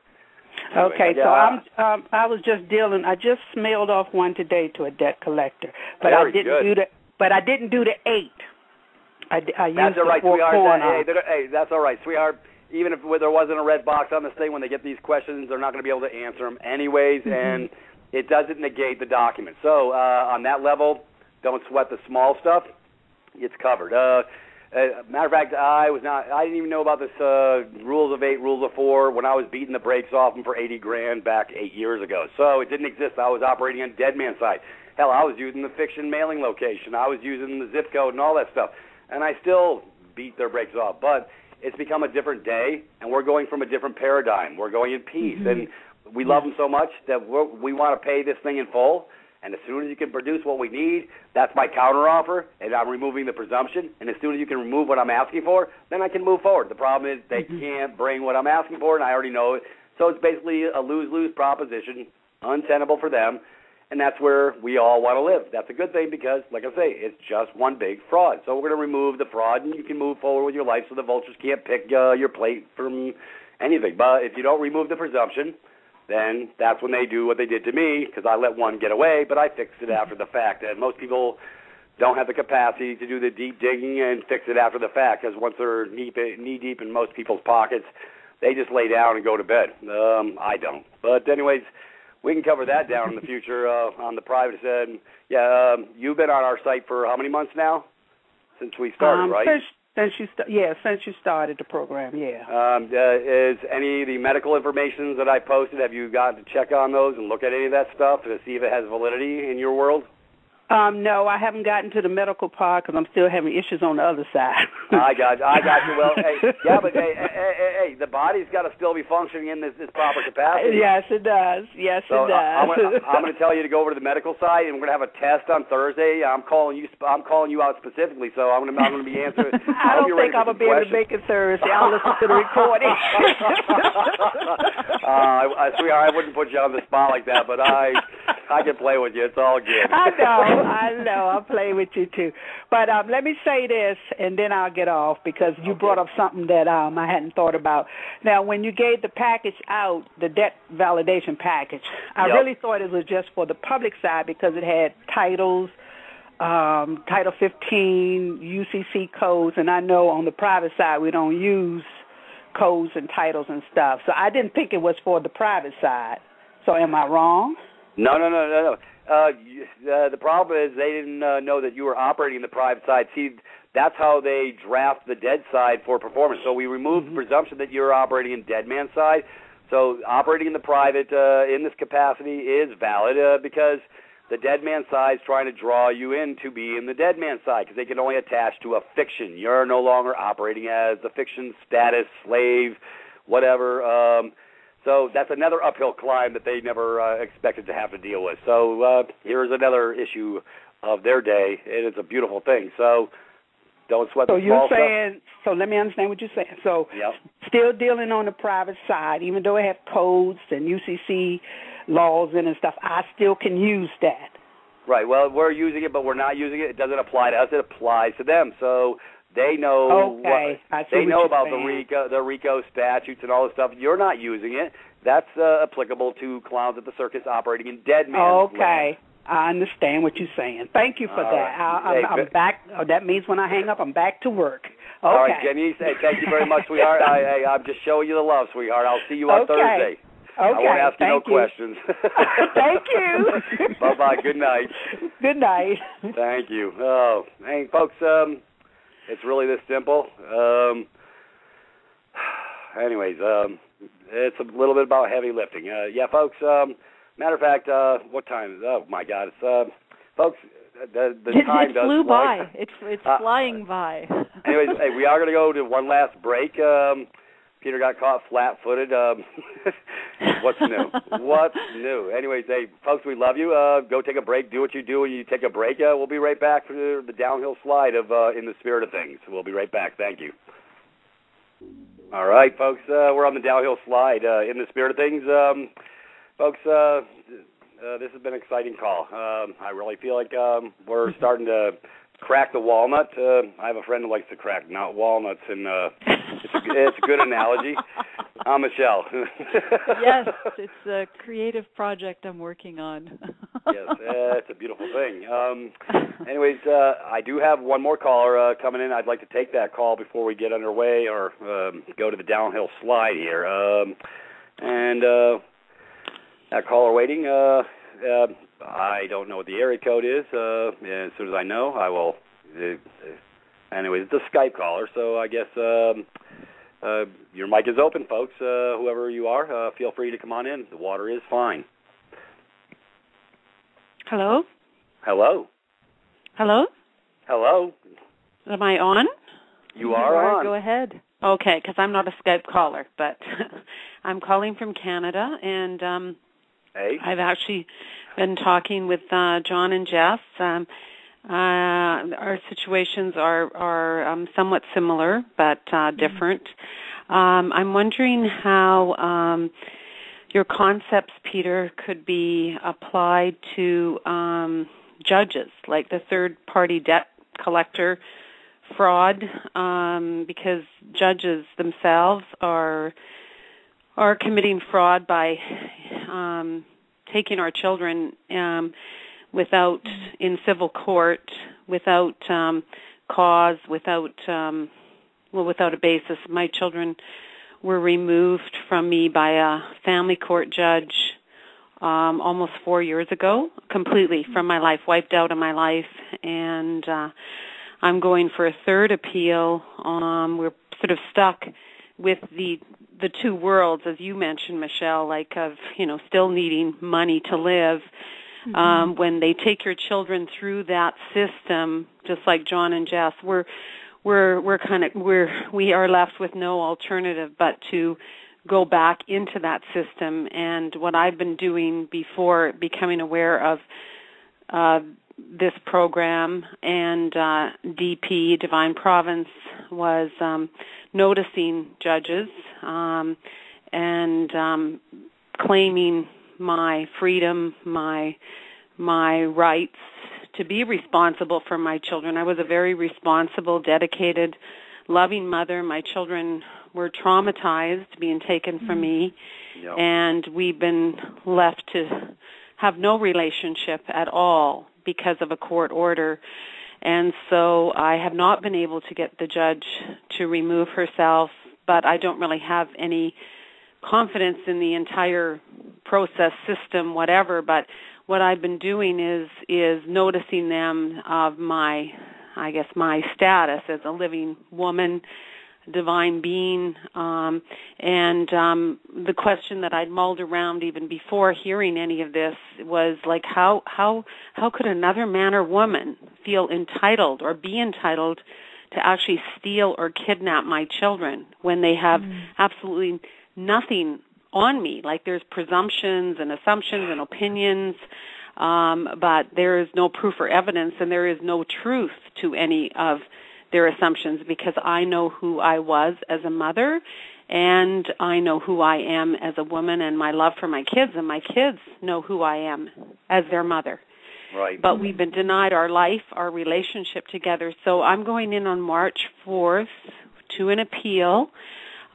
Okay, so I just mailed off one today to a debt collector, but I didn't do the 8. I used that's all right, sweetheart. Hey, that's all right, sweetheart. Even if there wasn't a red box on this thing, when they get these questions, they're not going to be able to answer them anyways, and it doesn't negate the document. So on that level, don't sweat the small stuff. It's covered. Matter of fact, I didn't even know about this rules of 8, rules of 4 when I was beating the brakes off them for $80,000 back 8 years ago. So it didn't exist. I was operating on dead man's side. Hell, I was using the fiction mailing location. I was using the zip code and all that stuff. And I still beat their brakes off. But it's become a different day, and we're going from a different paradigm. We're going in peace. And we love them so much that we want to pay this thing in full. And as soon as you can produce what we need, that's my counteroffer, and I'm removing the presumption. And as soon as you can remove what I'm asking for, then I can move forward. The problem is they can't bring what I'm asking for, and I already know it. So it's basically a lose-lose proposition, untenable for them, and that's where we all want to live. That's a good thing because, like I say, it's just one big fraud. So we're going to remove the fraud, and you can move forward with your life so the vultures can't pick your plate from anything. But if you don't remove the presumption, then that's when they do what they did to me because I let one get away, but I fixed it after the fact. And most people don't have the capacity to do the deep digging and fix it after the fact because once they're knee-deep in most people's pockets, they just lay down and go to bed. I don't. But anyways, we can cover that down in the future on the private side. Yeah, you've been on our site for how many months now? Since we started, right? Since you started the program, yeah. Is any of the medical information that I posted, have you gotten to check on those and look at any of that stuff to see if it has validity in your world? No, I haven't gotten to the medical part because I'm still having issues on the other side. I got you. Well, hey, the body's got to still be functioning in this proper capacity. Yes, it does. It does. I'm going to tell you to go over to the medical side, and we're going to have a test on Thursday. I'm calling you out specifically, so I'm going to be answering. I don't think I'm going to be able to make it Thursday. I'll listen to the recording. Sweetheart, I wouldn't put you on the spot like that, but I can play with you. It's all good. I know. I'll play with you, too. But let me say this, and then I'll get off, because you brought up something that I hadn't thought about. Now, when you gave the package out, the debt validation package, I really thought it was just for the public side because it had titles, Title 15, UCC codes, and I know on the private side we don't use codes and titles and stuff. So I didn't think it was for the private side. So am I wrong? No. The problem is they didn't know that you were operating in the private side. See, that's how they draft the dead side for performance. So we removed the presumption that you're operating in dead man's side. So operating in the private in this capacity is valid because the dead man's side is trying to draw you in to be in the dead man's side because they can only attach to a fiction. You're no longer operating as the fiction status, slave, whatever. So that's another uphill climb that they never expected to have to deal with. So here's another issue of their day, and it's a beautiful thing. So don't sweat the small stuff. So let me understand what you're saying. So still dealing on the private side, even though it has codes and UCC laws in and stuff, I still can use that. Right. Well, we're using it, but we're not using it. It doesn't apply to us. It applies to them. So they know they know about the RICO statutes and all this stuff. You're not using it. That's applicable to clowns at the circus operating in dead man's land. I understand what you're saying. Thank you for that. Right. I'm back. That means when I hang up, I'm back to work. Okay. All right, Janice. Hey, thank you very much, sweetheart. I'm just showing you the love, sweetheart. I'll see you on Thursday. Okay. I won't ask you no questions. Thank you. Bye-bye. Good night. Good night. Thank you. Oh, hey, folks, it's really this simple. Anyways, it's a little bit about heavy lifting. Folks, matter of fact, what time is it? Oh, my God. Folks, the it time does flew fly. by. It's flying by. Anyways, hey, we are going to go to one last break. Peter got caught flat-footed. What's new? What's new? Anyways, hey, folks, we love you. Go take a break. Do what you do when you take a break. We'll be right back for the downhill slide of In the Spirit of Things. We'll be right back. Thank you. All right, folks, we're on the downhill slide In the Spirit of Things. Folks, this has been an exciting call. I really feel like we're starting to crack the walnut. I have a friend who likes to crack not walnuts, and it's a good analogy. I'm Michelle. Yes, it's a creative project I'm working on. Yes, it's a beautiful thing. Anyways, I do have one more caller coming in. I'd like to take that call before we get underway or go to the downhill slide here. And that caller waiting. I don't know what the area code is. As soon as I know, I will. Anyways, it's a Skype caller, so I guess your mic is open, folks. Whoever you are, feel free to come on in. The water is fine. Hello? Hello? Hello? Hello? Am I on? You are on. Go ahead. Okay, because I'm not a Skype caller, but I'm calling from Canada, and hey. I've actually been talking with John and Jess. Our situations are somewhat similar, but different. I'm wondering how your concepts, Peter, could be applied to judges, like the third-party debt collector fraud, because judges themselves are committing fraud by taking our children without in civil court, without cause, without a basis. My children were removed from me by a family court judge almost 4 years ago, completely from my life, wiped out of my life, and I'm going for a third appeal. We're sort of stuck with the two worlds, as you mentioned, Michelle, like of still needing money to live. When they take your children through that system, just like John and Jess, we are left with no alternative but to go back into that system. And what I've been doing before becoming aware of this program and DP, Divine Providence, was noticing judges and claiming my freedom, my rights to be responsible for my children. I was a very responsible, dedicated, loving mother. My children were traumatized being taken from me, Yep. and we've been left to have no relationship at all because of a court order. And so I have not been able to get the judge to remove herself, but I don't really have any confidence in the entire process, system, whatever. But what I've been doing is noticing them of my status as a living woman, divine being, and the question that I'd mulled around even before hearing any of this was like, how could another man or woman feel entitled or be entitled to actually steal or kidnap my children when they have absolutely nothing on me? Like, there's presumptions and assumptions and opinions, but there is no proof or evidence, and there is no truth to any of their assumptions, because I know who I was as a mother, and I know who I am as a woman, and my love for my kids, and my kids know who I am as their mother. Right. But we've been denied our life, our relationship together. So I'm going in on March 4th to an appeal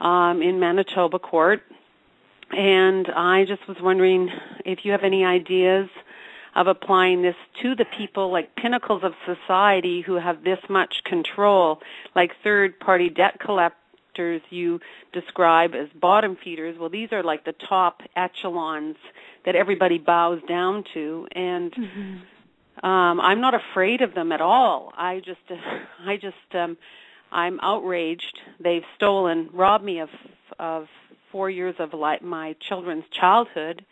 in Manitoba court, and I just was wondering if you have any ideas of applying this to the people, like pinnacles of society, who have this much control, like third-party debt collectors you describe as bottom feeders. Well, these are like the top echelons that everybody bows down to, and I'm not afraid of them at all. I'm outraged. They've robbed me of 4 years of my children's childhood,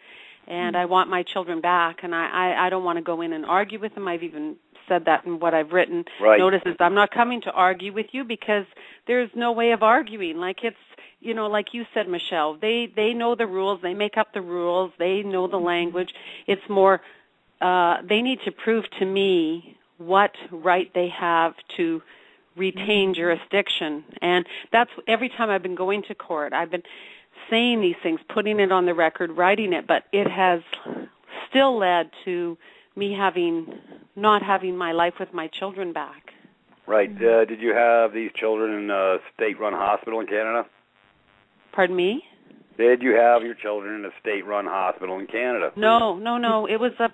and I want my children back, and I don't want to go in and argue with them. I've even said that in what I've written. Right. Notices, I'm not coming to argue with you because there's no way of arguing. Like it's, like you said, Michelle, they know the rules. They make up the rules. They know the language. It's more, they need to prove to me what right they have to retain jurisdiction. And that's every time I've been going to court, I've been saying these things, putting it on the record, writing it, but it has still led to me not having my life with my children back. Right. Did you have these children in a state-run hospital in Canada? Pardon me? Did you have your children in a state-run hospital in Canada? No. It was up.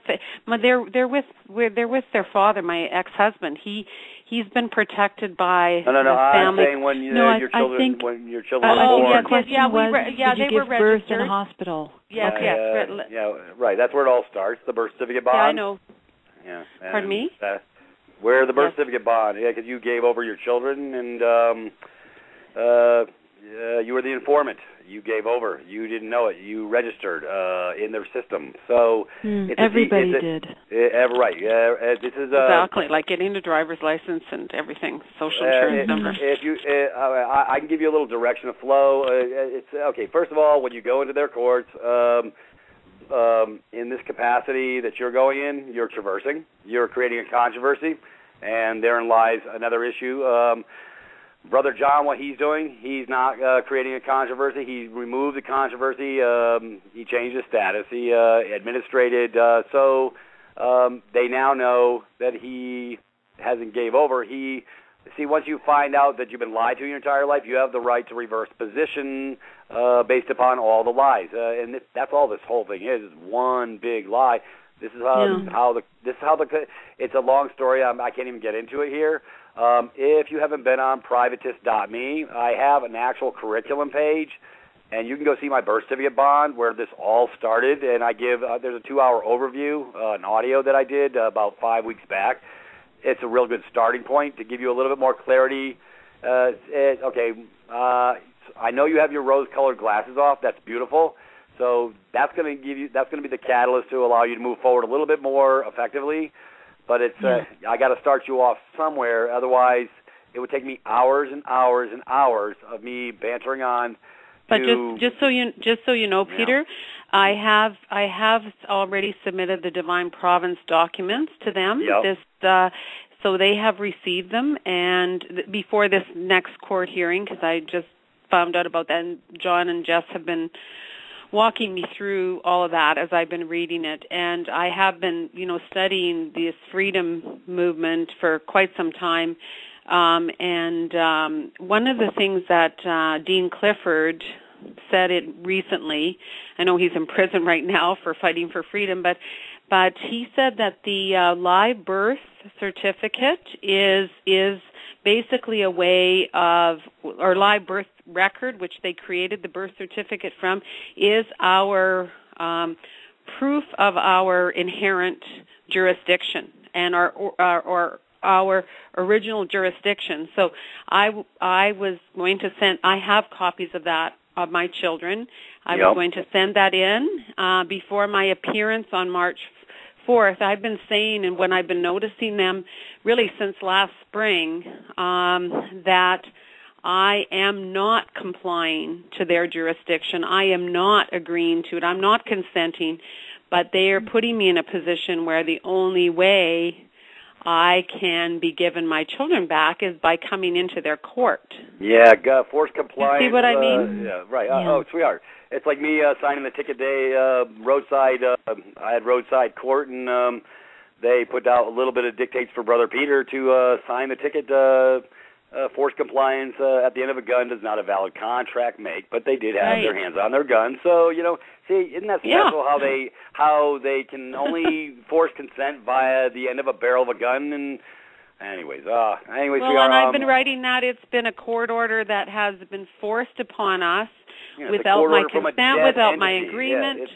They're with their father, my ex-husband. He's been protected by No. family. I'm saying when your children were born. Did you give birth in a hospital? Yes. Right. That's where it all starts. The birth certificate bond. Yeah, I know. Yeah. Pardon me? Where the birth certificate bond? Yeah, because you gave over your children and you were the informant. You gave over. You didn't know it. You registered in their system. So everybody did. Right. This is exactly like getting a driver's license and everything, social insurance number. If you, I can give you a little direction of flow. It's okay. First of all, when you go into their courts, in this capacity that you're going in, you're traversing. You're creating a controversy, and therein lies another issue. Brother John, what he's doing, he's not creating a controversy. He removed the controversy. He changed his status. He administrated. So they now know that he hasn't gave over. Once you find out that you've been lied to your entire life, you have the right to reverse position based upon all the lies. And that's all this whole thing is one big lie. This is it's a long story. I can't even get into it here. If you haven't been on privatist.me, I have an actual curriculum page, and you can go see my birth certificate bond where this all started. And I give there's a 2-hour overview, an audio that I did about 5 weeks back. It's a real good starting point to give you a little bit more clarity. I know you have your rose-colored glasses off. That's beautiful. So that's going to be the catalyst to allow you to move forward a little bit more effectively. But I got to start you off somewhere. Otherwise, it would take me hours and hours and hours of me bantering on. But just so you know, Peter, I have already submitted the Divine Province documents to them. Yep. So they have received them, and before this next court hearing, because I just found out about that, and John and Jess have been walking me through all of that as I've been reading it. And I have been, studying this freedom movement for quite some time. And one of the things that Dean Clifford said it recently, I know he's in prison right now for fighting for freedom, but he said that the live birth certificate is basically a way of, or live birth record, which they created the birth certificate from, is our proof of our inherent jurisdiction and our original jurisdiction. So I was going to send, I have copies of that, of my children. I was going to send that in before my appearance on March 4th. I've been saying, and when I've been noticing them really since last spring, that I am not complying to their jurisdiction. I am not agreeing to it. I'm not consenting, but they are putting me in a position where the only way I can be given my children back is by coming into their court. Yeah, forced compliance. You see what I mean? Yeah, right. Oh, sweetheart. It's like me signing the ticket day, roadside. I had roadside court, and they put out a little bit of dictates for Brother Peter to sign the ticket. Forced compliance at the end of a gun does not a valid contract make, but they did have their hands on their gun. So, see, isn't that special how they can only force consent via the end of a barrel of a gun? And anyways, well, and I've been writing that it's been a court order that has been forced upon us without my consent, without my agreement.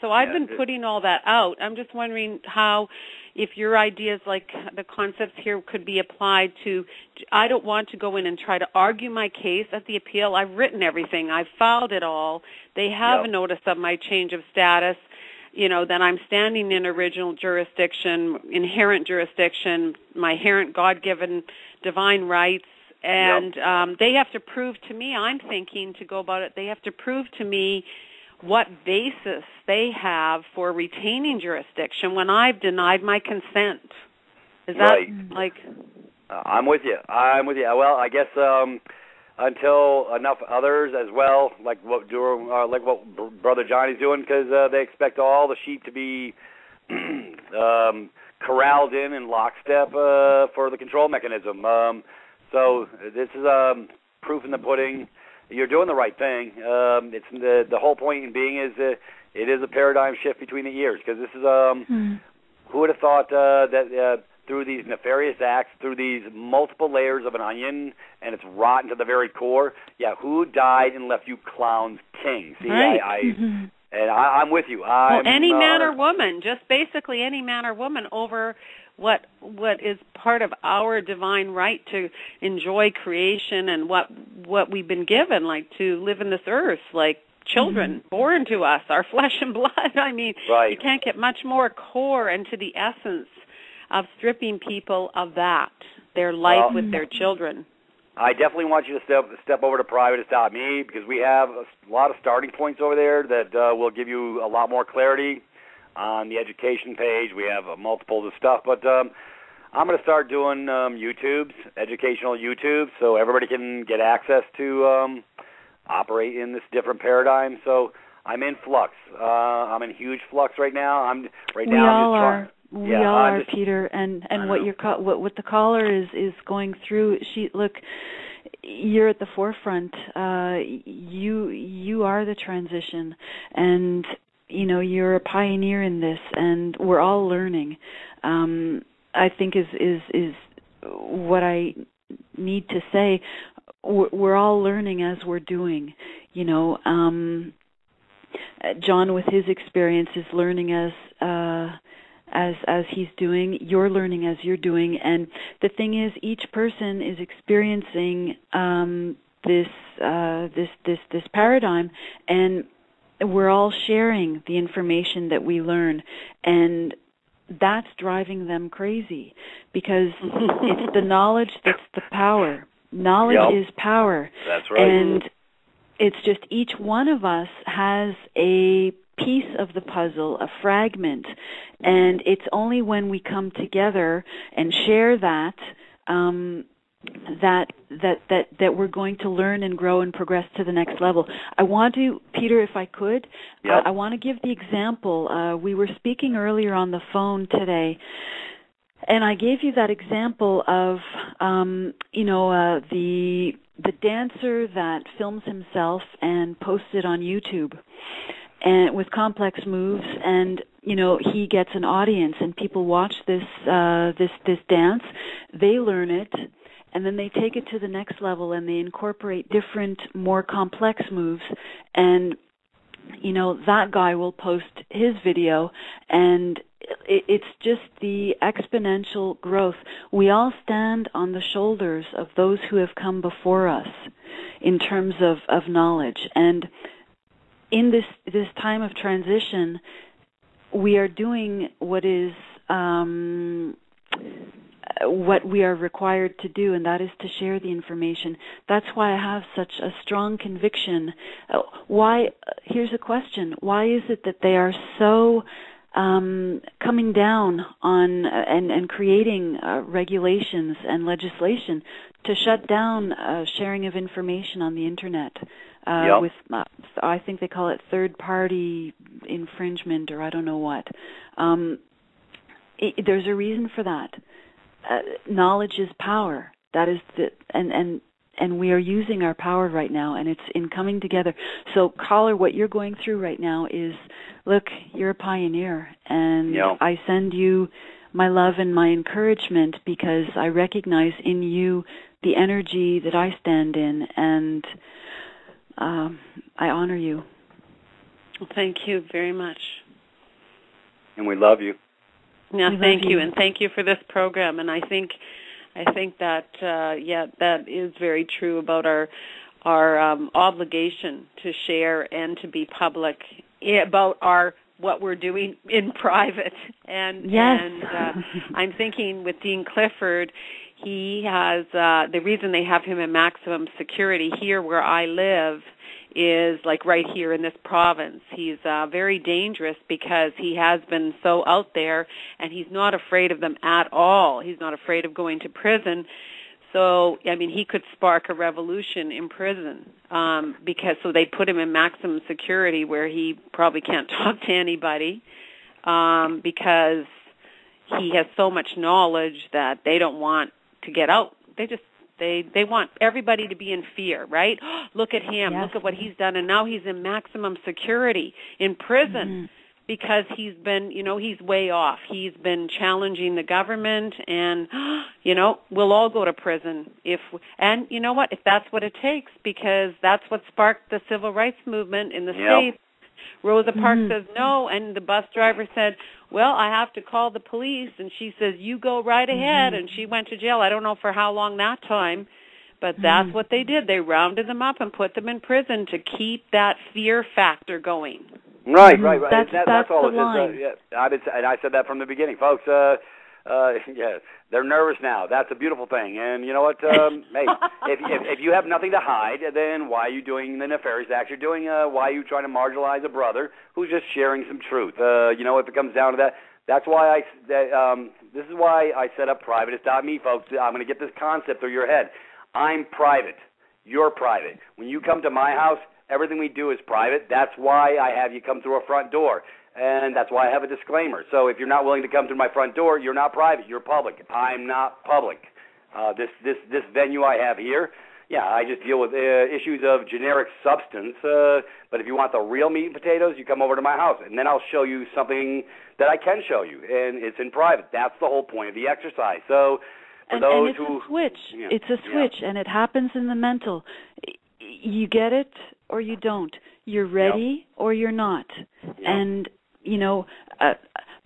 So I've been putting all that out. I'm just wondering how, if your ideas, like the concepts here, could be applied to, I don't want to go in and try to argue my case at the appeal. I've written everything. I've filed it all. They have a notice of my change of status. then I'm standing in original jurisdiction, inherent jurisdiction, my inherent God-given divine rights, and they have to prove to me, I'm thinking to go about it, they have to prove to me what basis they have for retaining jurisdiction when I've denied my consent. Is that like... I'm with you. Well, I guess until enough others as well, like what Brother Johnny's doing, because they expect all the sheep to be corralled in lockstep for the control mechanism. So this is proof in the pudding. You're doing the right thing. It's the whole point in being is it is a paradigm shift between the years, because this is who would have thought that through these nefarious acts, through these multiple layers of an onion, and it's rotten to the very core. Yeah, who died and left you clowns king? See, right. And I'm with you. Any man or woman, just basically any man or woman over what is part of our divine right to enjoy creation and what we've been given, like to live in this earth, like children born to us, our flesh and blood. I mean, you can't get much more core and to the essence of stripping people of that, their life with their children. I definitely want you to step over to privatist.me, because we have a lot of starting points over there that will give you a lot more clarity on the education page. We have multiples of stuff, but I'm going to start doing educational YouTubes, so everybody can get access to operate in this different paradigm. So I'm in flux. I'm in huge flux right now. We all are. We all are, Peter, and what the caller is going through. You're at the forefront. You are the transition, and you're a pioneer in this, and we're all learning. I think is what I need to say. We're all learning as we're doing. John, with his experience, is learning as he's doing. You're learning as you're doing, and the thing is, each person is experiencing this paradigm, and we're all sharing the information that we learn, and that's driving them crazy, because it's the knowledge that's the power. Knowledge is power. That's right. And it's just each one of us has a piece of the puzzle, a fragment, and it's only when we come together and share that that we're going to learn and grow and progress to the next level. I want to, Peter, if I could, I want to give the example. We were speaking earlier on the phone today, and I gave you that example of the dancer that films himself and posts it on YouTube, and with complex moves, and he gets an audience, and people watch this dance. They learn it, and then they take it to the next level, and they incorporate different, more complex moves, and that guy will post his video, and it's just the exponential growth. We all stand on the shoulders of those who have come before us in terms of knowledge. And in this time of transition, we are doing what is what we are required to do, and that is to share the information. That's why I have such a strong conviction. Here's a question. Why is it that they are so coming down on and creating regulations and legislation to shut down sharing of information on the Internet with, I think they call it third-party infringement, or I don't know what. There's a reason for that. Knowledge is power. That is and we are using our power right now, and it's in coming together. So, caller, what you're going through right now is, look, you're a pioneer, and I send you my love and my encouragement, because I recognize in you the energy that I stand in, and I honor you. Well, thank you very much. And we love you. Yeah, thank you, and thank you for this program. And I think that that is very true about our obligation to share and to be public about our what we're doing in private. And I'm thinking with Dean Clifford, he has the reason they have him in maximum security here where I live is like right here in this province. He's very dangerous because he has been so out there, and he's not afraid of them at all. He's not afraid of going to prison. So, I mean, he could spark a revolution in prison so they put him in maximum security where he probably can't talk to anybody because he has so much knowledge that they don't want to get out. They want everybody to be in fear, right? Look at him. Yes. Look at what he's done. And now he's in maximum security in prison because he's been, he's way off. He's been challenging the government and, we'll all go to prison and you know what, if that's what it takes, because that's what sparked the civil rights movement in the States. Rosa Parks says no, and the bus driver said, well, I have to call the police, and she says, you go right ahead, and she went to jail. I don't know for how long that time, but that's what they did. They rounded them up and put them in prison to keep that fear factor going. Right. That's all the line. And I said that from the beginning, folks. They're nervous now. That's a beautiful thing. And you know what? Hey, if you have nothing to hide, then why are you doing the nefarious acts you're doing? Why are you trying to marginalize a brother who's just sharing some truth? If it comes down to that, that's why this is why I set up privatist.me, folks. I'm going to get this concept through your head. I'm private. You're private. When you come to my house, everything we do is private. That's why I have you come through a front door. And that's why I have a disclaimer. So if you're not willing to come through my front door, you're not private. You're public. I'm not public. This venue I have here, I just deal with issues of generic substance. But if you want the real meat and potatoes, you come over to my house, and then I'll show you something that I can show you, and it's in private. That's the whole point of the exercise. So for those it's a switch. It's a switch, and it happens in the mental. You get it or you don't. You're ready or you're not. And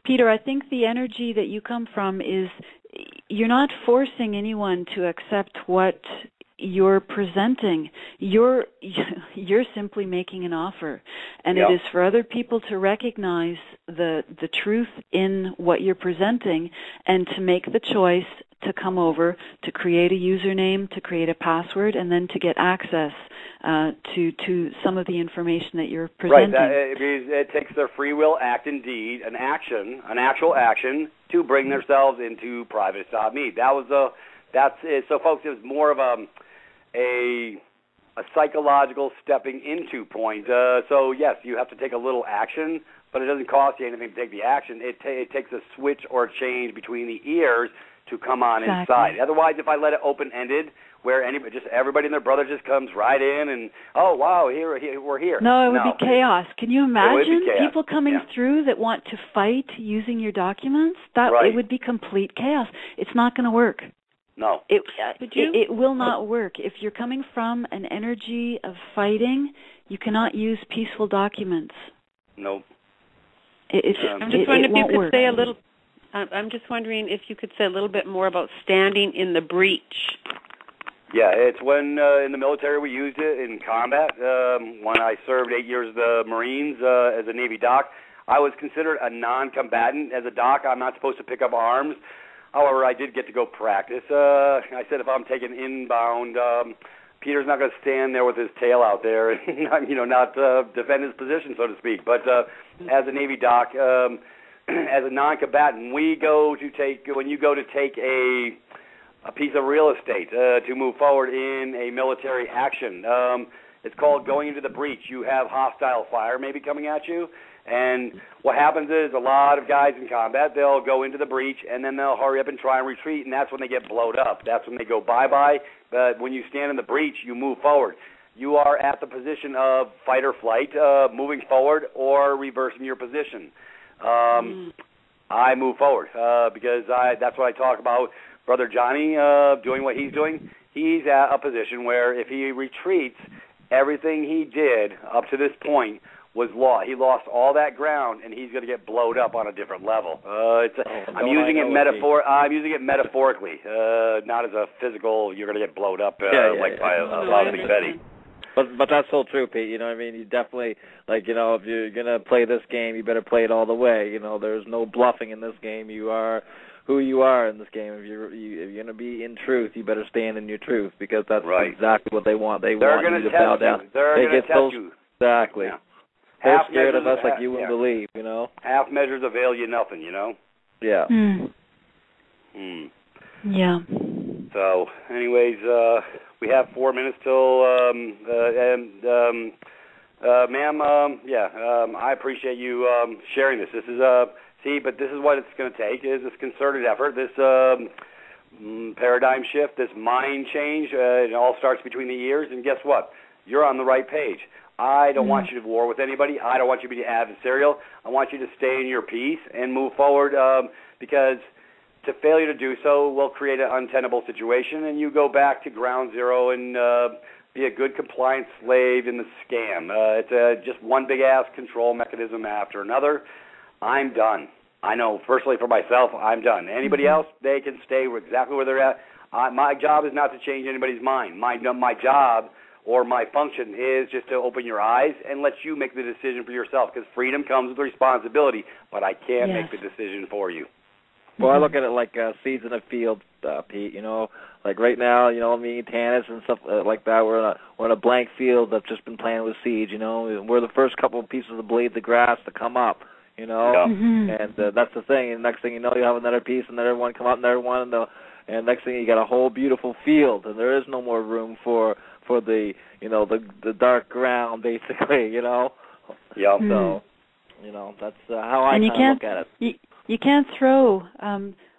Peter, I think the energy that you come from is you're not forcing anyone to accept what you're presenting. You're simply making an offer, and it is for other people to recognize the truth in what you're presenting and to make the choice to come over, to create a username, to create a password, and then to get access to some of the information that you're presenting. Right. It takes their free will act indeed, an actual action, to bring themselves into privatist.me. That's it. So, folks, it was more of a psychological stepping into point. So, yes, you have to take a little action, but it doesn't cost you anything to take the action. It takes a switch or a change between the ears to come on inside. Otherwise, if I let it open-ended, where everybody and their brother just comes right in and, oh, wow, we're here. No, it would be chaos. Can you imagine people coming through that want to fight using your documents? It would be complete chaos. It's not going to work. No. It will not work. If you're coming from an energy of fighting, you cannot use peaceful documents. Nope. I'm just wondering if you could say a little. I'm just wondering if you could say a little bit more about standing in the breach. Yeah, it's when in the military we used it in combat. When I served 8 years of the Marines as a Navy doc, I was considered a non-combatant. As a doc, I'm not supposed to pick up arms. However, I did get to go practice. I said if I'm taking inbound, Peter's not going to stand there with his tail out there and not defend his position, so to speak. But as a Navy doc, as a non-combatant, when you go to take a piece of real estate to move forward in a military action, it's called going into the breach. You have hostile fire maybe coming at you, and what happens is a lot of guys in combat, they'll go into the breach, and then they'll hurry up and try and retreat, and that's when they get blowed up. That's when they go bye-bye. But when you stand in the breach, you move forward. You are at the position of fight or flight, moving forward or reversing your position. I move forward because that's what I talk about. Brother Johnny doing what he's doing. He's at a position where if he retreats, everything he did up to this point was lost. He lost all that ground, and he's going to get blowed up on a different level. I'm using it metaphorically, not as a physical. You're going to get blowed up by a Big Betty. But that's so true, Pete. You know what I mean? You definitely, like, you know, if you're going to play this game, you better play it all the way. You know, there's no bluffing in this game. You are who you are in this game. If you're going to be in truth, you better stand in your truth, because that's exactly what they want. They're want you to bow down. They're going to test you. Exactly. Yeah. They're scared of us like you wouldn't believe, you know? Half measures avail you nothing, you know? Yeah. Yeah. So, anyways, we have 4 minutes till, ma'am, I appreciate you sharing this. This is, but this is what it's going to take, is this concerted effort, this paradigm shift, this mind change. It all starts between the ears, and guess what? You're on the right page. I don't want you to war with anybody. I don't want you to be adversarial. I want you to stay in your peace and move forward, because to failure to do so will create an untenable situation, and you go back to ground zero and be a good compliance slave in the scam. It's just one big-ass control mechanism after another. I'm done. I know, personally for myself, I'm done. Anybody else, they can stay exactly where they're at. My job is not to change anybody's mind. My job or my function is just to open your eyes and let you make the decision for yourself, because freedom comes with responsibility, but I can't make the decision for you. Well, I look at it like seeds in a field, Pete. You know, like right now, you know, me and Tanis and stuff like that, we're in a blank field that's just been planted with seeds. You know, we're the first couple of pieces of blades of grass to come up. You know, and that's the thing. And next thing you know, you have another piece, another one come up, another one, and next thing you got a whole beautiful field, and there is no more room for the, you know, the dark ground, basically. You know. Yeah. So, you know, that's how I kind of look at it. You can't throw.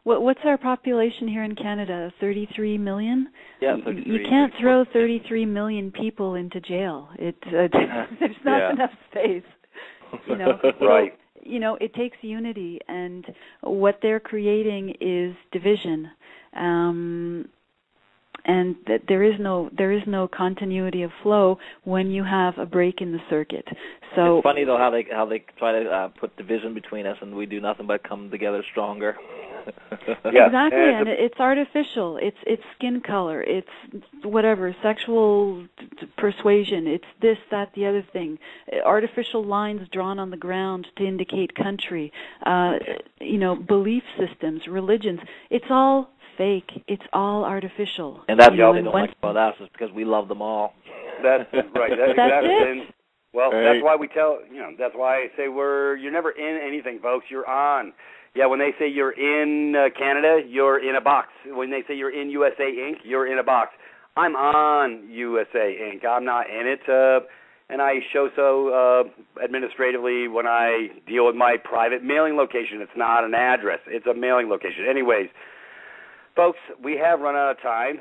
What's our population here in Canada? 33 million. Yeah, 33. You can't throw 33 million people into jail. There's not enough space. You know. Right. You know, it takes unity, and what they're creating is division. And that there is no continuity of flow when you have a break in the circuit. So it's funny though how they try to put division between us, and we do nothing but come together stronger. Exactly, and it's artificial. It's skin color. It's whatever, sexual persuasion. It's this, that, the other thing. Artificial lines drawn on the ground to indicate country. You know, belief systems, religions. It's all fake. It's all artificial. And that's what they don't like about us, is because we love them all. That's right. That's it. That's why we tell, that's why I say you're never in anything, folks. You're on. Yeah, when they say you're in Canada, you're in a box. When they say you're in USA Inc., you're in a box. I'm on USA Inc. I'm not in it. And I show so administratively when I deal with my private mailing location. It's not an address. It's a mailing location. Anyways, folks, we have run out of time.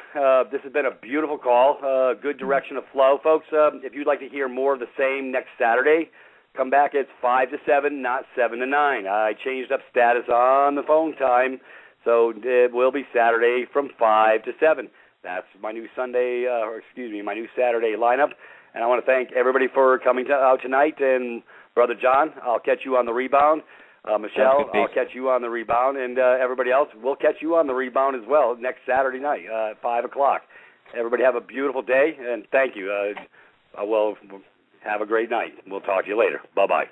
This has been a beautiful call, good direction of flow. Folks, if you'd like to hear more of the same next Saturday, come back. It's 5 to 7, not 7 to 9. I changed up status on the phone time, so it will be Saturday from 5 to 7. That's my new my new Saturday lineup. And I want to thank everybody for coming out tonight. And Brother John, I'll catch you on the rebound. Michelle, I'll catch you on the rebound, and everybody else, we'll catch you on the rebound as well next Saturday night, 5 o'clock. Everybody have a beautiful day, and thank you. Well, have a great night. We'll talk to you later. Bye-bye.